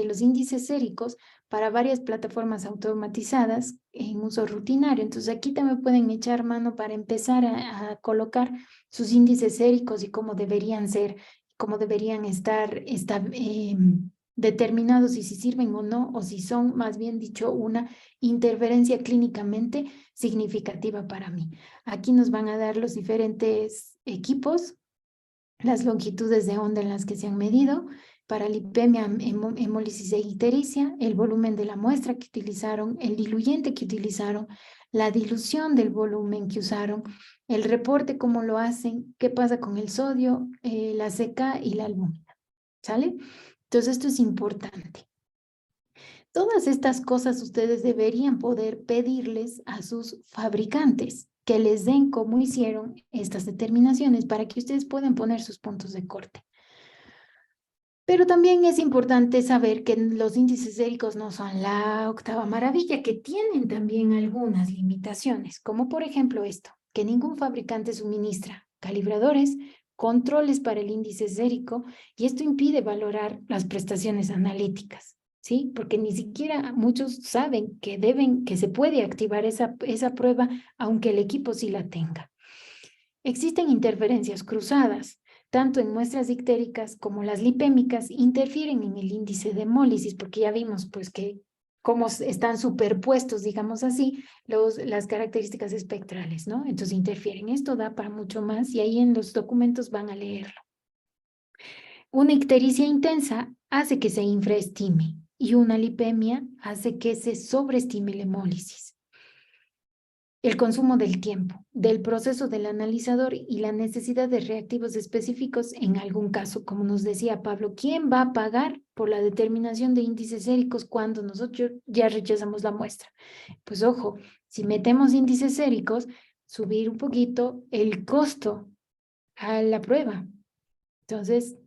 los índices séricos para varias plataformas automatizadas en uso rutinario. Entonces, aquí también pueden echar mano para empezar a colocar sus índices séricos y cómo deberían ser, cómo deberían estar determinados y si sirven o no, o si son, más bien dicho, una interferencia clínicamente significativa para mí. Aquí nos van a dar los diferentes equipos, las longitudes de onda en las que se han medido para lipemia, hemólisis e ictericia, el volumen de la muestra que utilizaron, el diluyente que utilizaron, la dilución del volumen que usaron, el reporte, cómo lo hacen, qué pasa con el sodio, la CK y la albúmina, ¿sale? Entonces esto es importante. Todas estas cosas ustedes deberían poder pedirles a sus fabricantes que les den cómo hicieron estas determinaciones para que ustedes puedan poner sus puntos de corte. Pero también es importante saber que los índices séricos no son la octava maravilla, que tienen también algunas limitaciones, como por ejemplo esto, que ningún fabricante suministra calibradores, controles para el índice sérico, y esto impide valorar las prestaciones analíticas, ¿sí? Porque ni siquiera muchos saben que se puede activar esa prueba, aunque el equipo sí la tenga. Existen interferencias cruzadas, tanto en muestras ictéricas como las lipémicas interfieren en el índice de hemólisis, porque ya vimos pues que cómo están superpuestos, digamos así, las características espectrales, ¿no? Entonces interfieren. Esto da para mucho más y ahí en los documentos van a leerlo. Una ictericia intensa hace que se infraestime y una lipemia hace que se sobreestime la hemólisis. El consumo del tiempo, del proceso del analizador y la necesidad de reactivos específicos en algún caso, como nos decía Pablo, ¿quién va a pagar por la determinación de índices séricos cuando nosotros ya rechazamos la muestra? Pues ojo, si metemos índices séricos, subir un poquito el costo a la prueba. Entonces,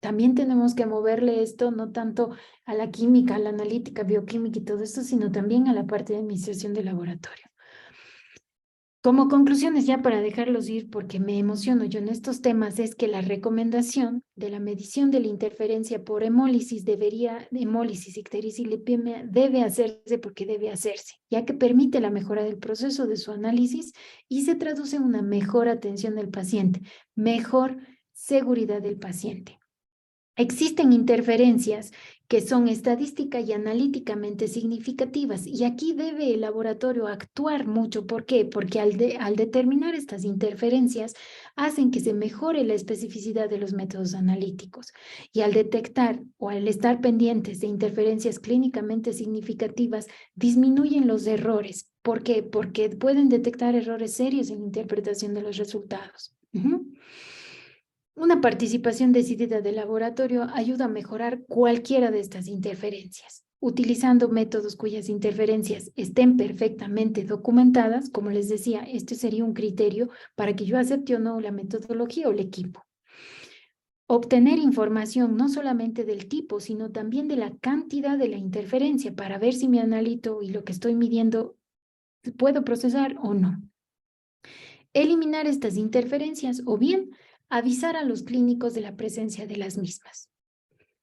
también tenemos que moverle esto no tanto a la química, a la analítica, bioquímica y todo esto, sino también a la parte de administración de laboratorio. Como conclusiones, ya para dejarlos ir, porque me emociono yo en estos temas, es que la recomendación de la medición de la interferencia por hemólisis hemólisis, ictericia y lipemia debe hacerse porque debe hacerse, ya que permite la mejora del proceso de su análisis y se traduce en una mejor atención del paciente, mejor seguridad del paciente. Existen interferencias que son estadística y analíticamente significativas y aquí debe el laboratorio actuar mucho. ¿Por qué? Porque al determinar estas interferencias hacen que se mejore la especificidad de los métodos analíticos y al detectar o al estar pendientes de interferencias clínicamente significativas disminuyen los errores. ¿Por qué? Porque pueden detectar errores serios en la interpretación de los resultados. Una participación decidida del laboratorio ayuda a mejorar cualquiera de estas interferencias, utilizando métodos cuyas interferencias estén perfectamente documentadas. Como les decía, este sería un criterio para que yo acepte o no la metodología o el equipo. Obtener información no solamente del tipo, sino también de la cantidad de la interferencia para ver si mi analito y lo que estoy midiendo puedo procesar o no. Eliminar estas interferencias o bien avisar a los clínicos de la presencia de las mismas.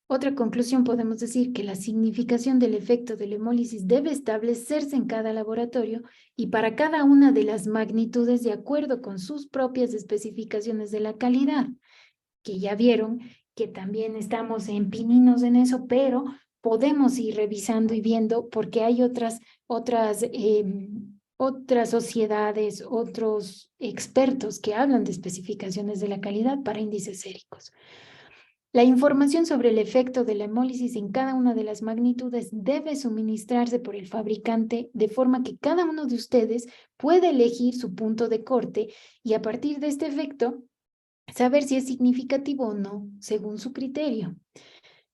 Otra conclusión podemos decir que la significación del efecto de la hemólisis debe establecerse en cada laboratorio y para cada una de las magnitudes de acuerdo con sus propias especificaciones de la calidad, que ya vieron que también estamos en pininos en eso, pero podemos ir revisando y viendo porque hay otras sociedades, otros expertos que hablan de especificaciones de la calidad para índices séricos. La información sobre el efecto de la hemólisis en cada una de las magnitudes debe suministrarse por el fabricante de forma que cada uno de ustedes pueda elegir su punto de corte y a partir de este efecto saber si es significativo o no según su criterio.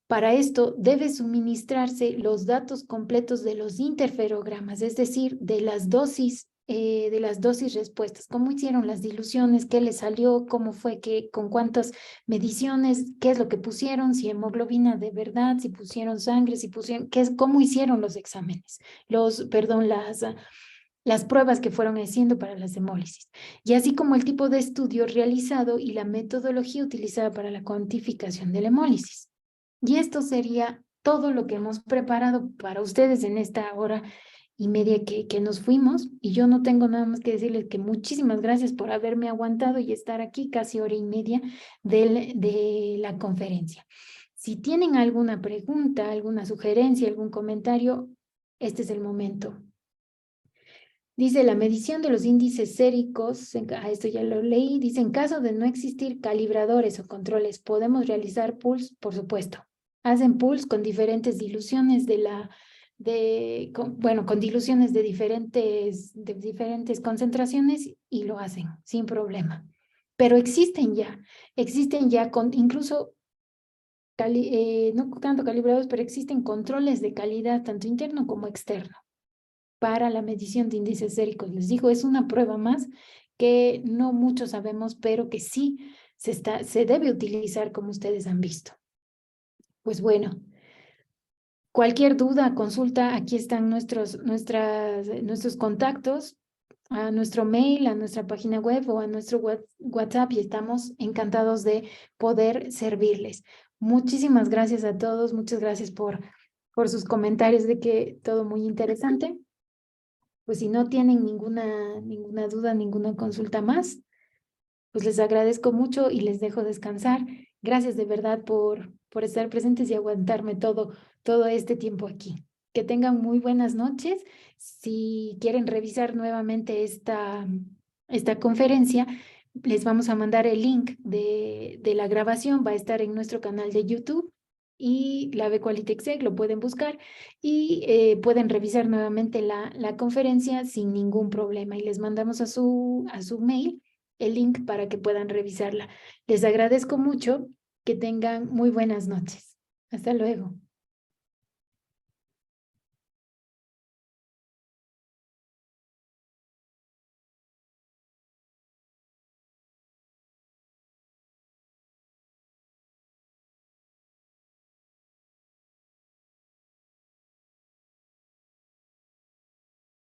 Para esto debe suministrarse los datos completos de los interferogramas, es decir, de las dosis respuestas, cómo hicieron las diluciones, qué les salió, cómo fue, con cuántas mediciones, qué es lo que pusieron, si hemoglobina de verdad, si pusieron sangre, si pusieron, cómo hicieron los exámenes, las pruebas que fueron haciendo para las hemólisis, y así como el tipo de estudio realizado y la metodología utilizada para la cuantificación de la hemólisis. Y esto sería todo lo que hemos preparado para ustedes en esta hora y media que nos fuimos. Y yo no tengo nada más que decirles que muchísimas gracias por haberme aguantado y estar aquí casi hora y media de la conferencia. Si tienen alguna pregunta, alguna sugerencia, algún comentario, este es el momento. Dice la medición de los índices séricos, esto ya lo leí, dice en caso de no existir calibradores o controles, podemos realizar pulse, por supuesto. Hacen pulse con diferentes diluciones con diluciones de diferentes concentraciones y lo hacen sin problema. Pero existen ya incluso, no tanto calibrados, pero existen controles de calidad tanto interno como externo para la medición de índices séricos. Les digo, es una prueba más que no muchos sabemos, pero que sí se debe utilizar como ustedes han visto. Pues bueno, cualquier duda, consulta, aquí están nuestros contactos, a nuestro mail, a nuestra página web o a nuestro WhatsApp y estamos encantados de poder servirles. Muchísimas gracias a todos, muchas gracias por sus comentarios de que todo muy interesante. Pues si no tienen ninguna duda, ninguna consulta más, pues les agradezco mucho y les dejo descansar. Gracias de verdad por estar presentes y aguantarme todo este tiempo aquí. Que tengan muy buenas noches. Si quieren revisar nuevamente esta conferencia, les vamos a mandar el link de la grabación. Va a estar en nuestro canal de YouTube y la Quality Exec, lo pueden buscar y pueden revisar nuevamente la conferencia sin ningún problema. Y les mandamos a su mail el link para que puedan revisarla. Les agradezco mucho. Que tengan muy buenas noches. Hasta luego.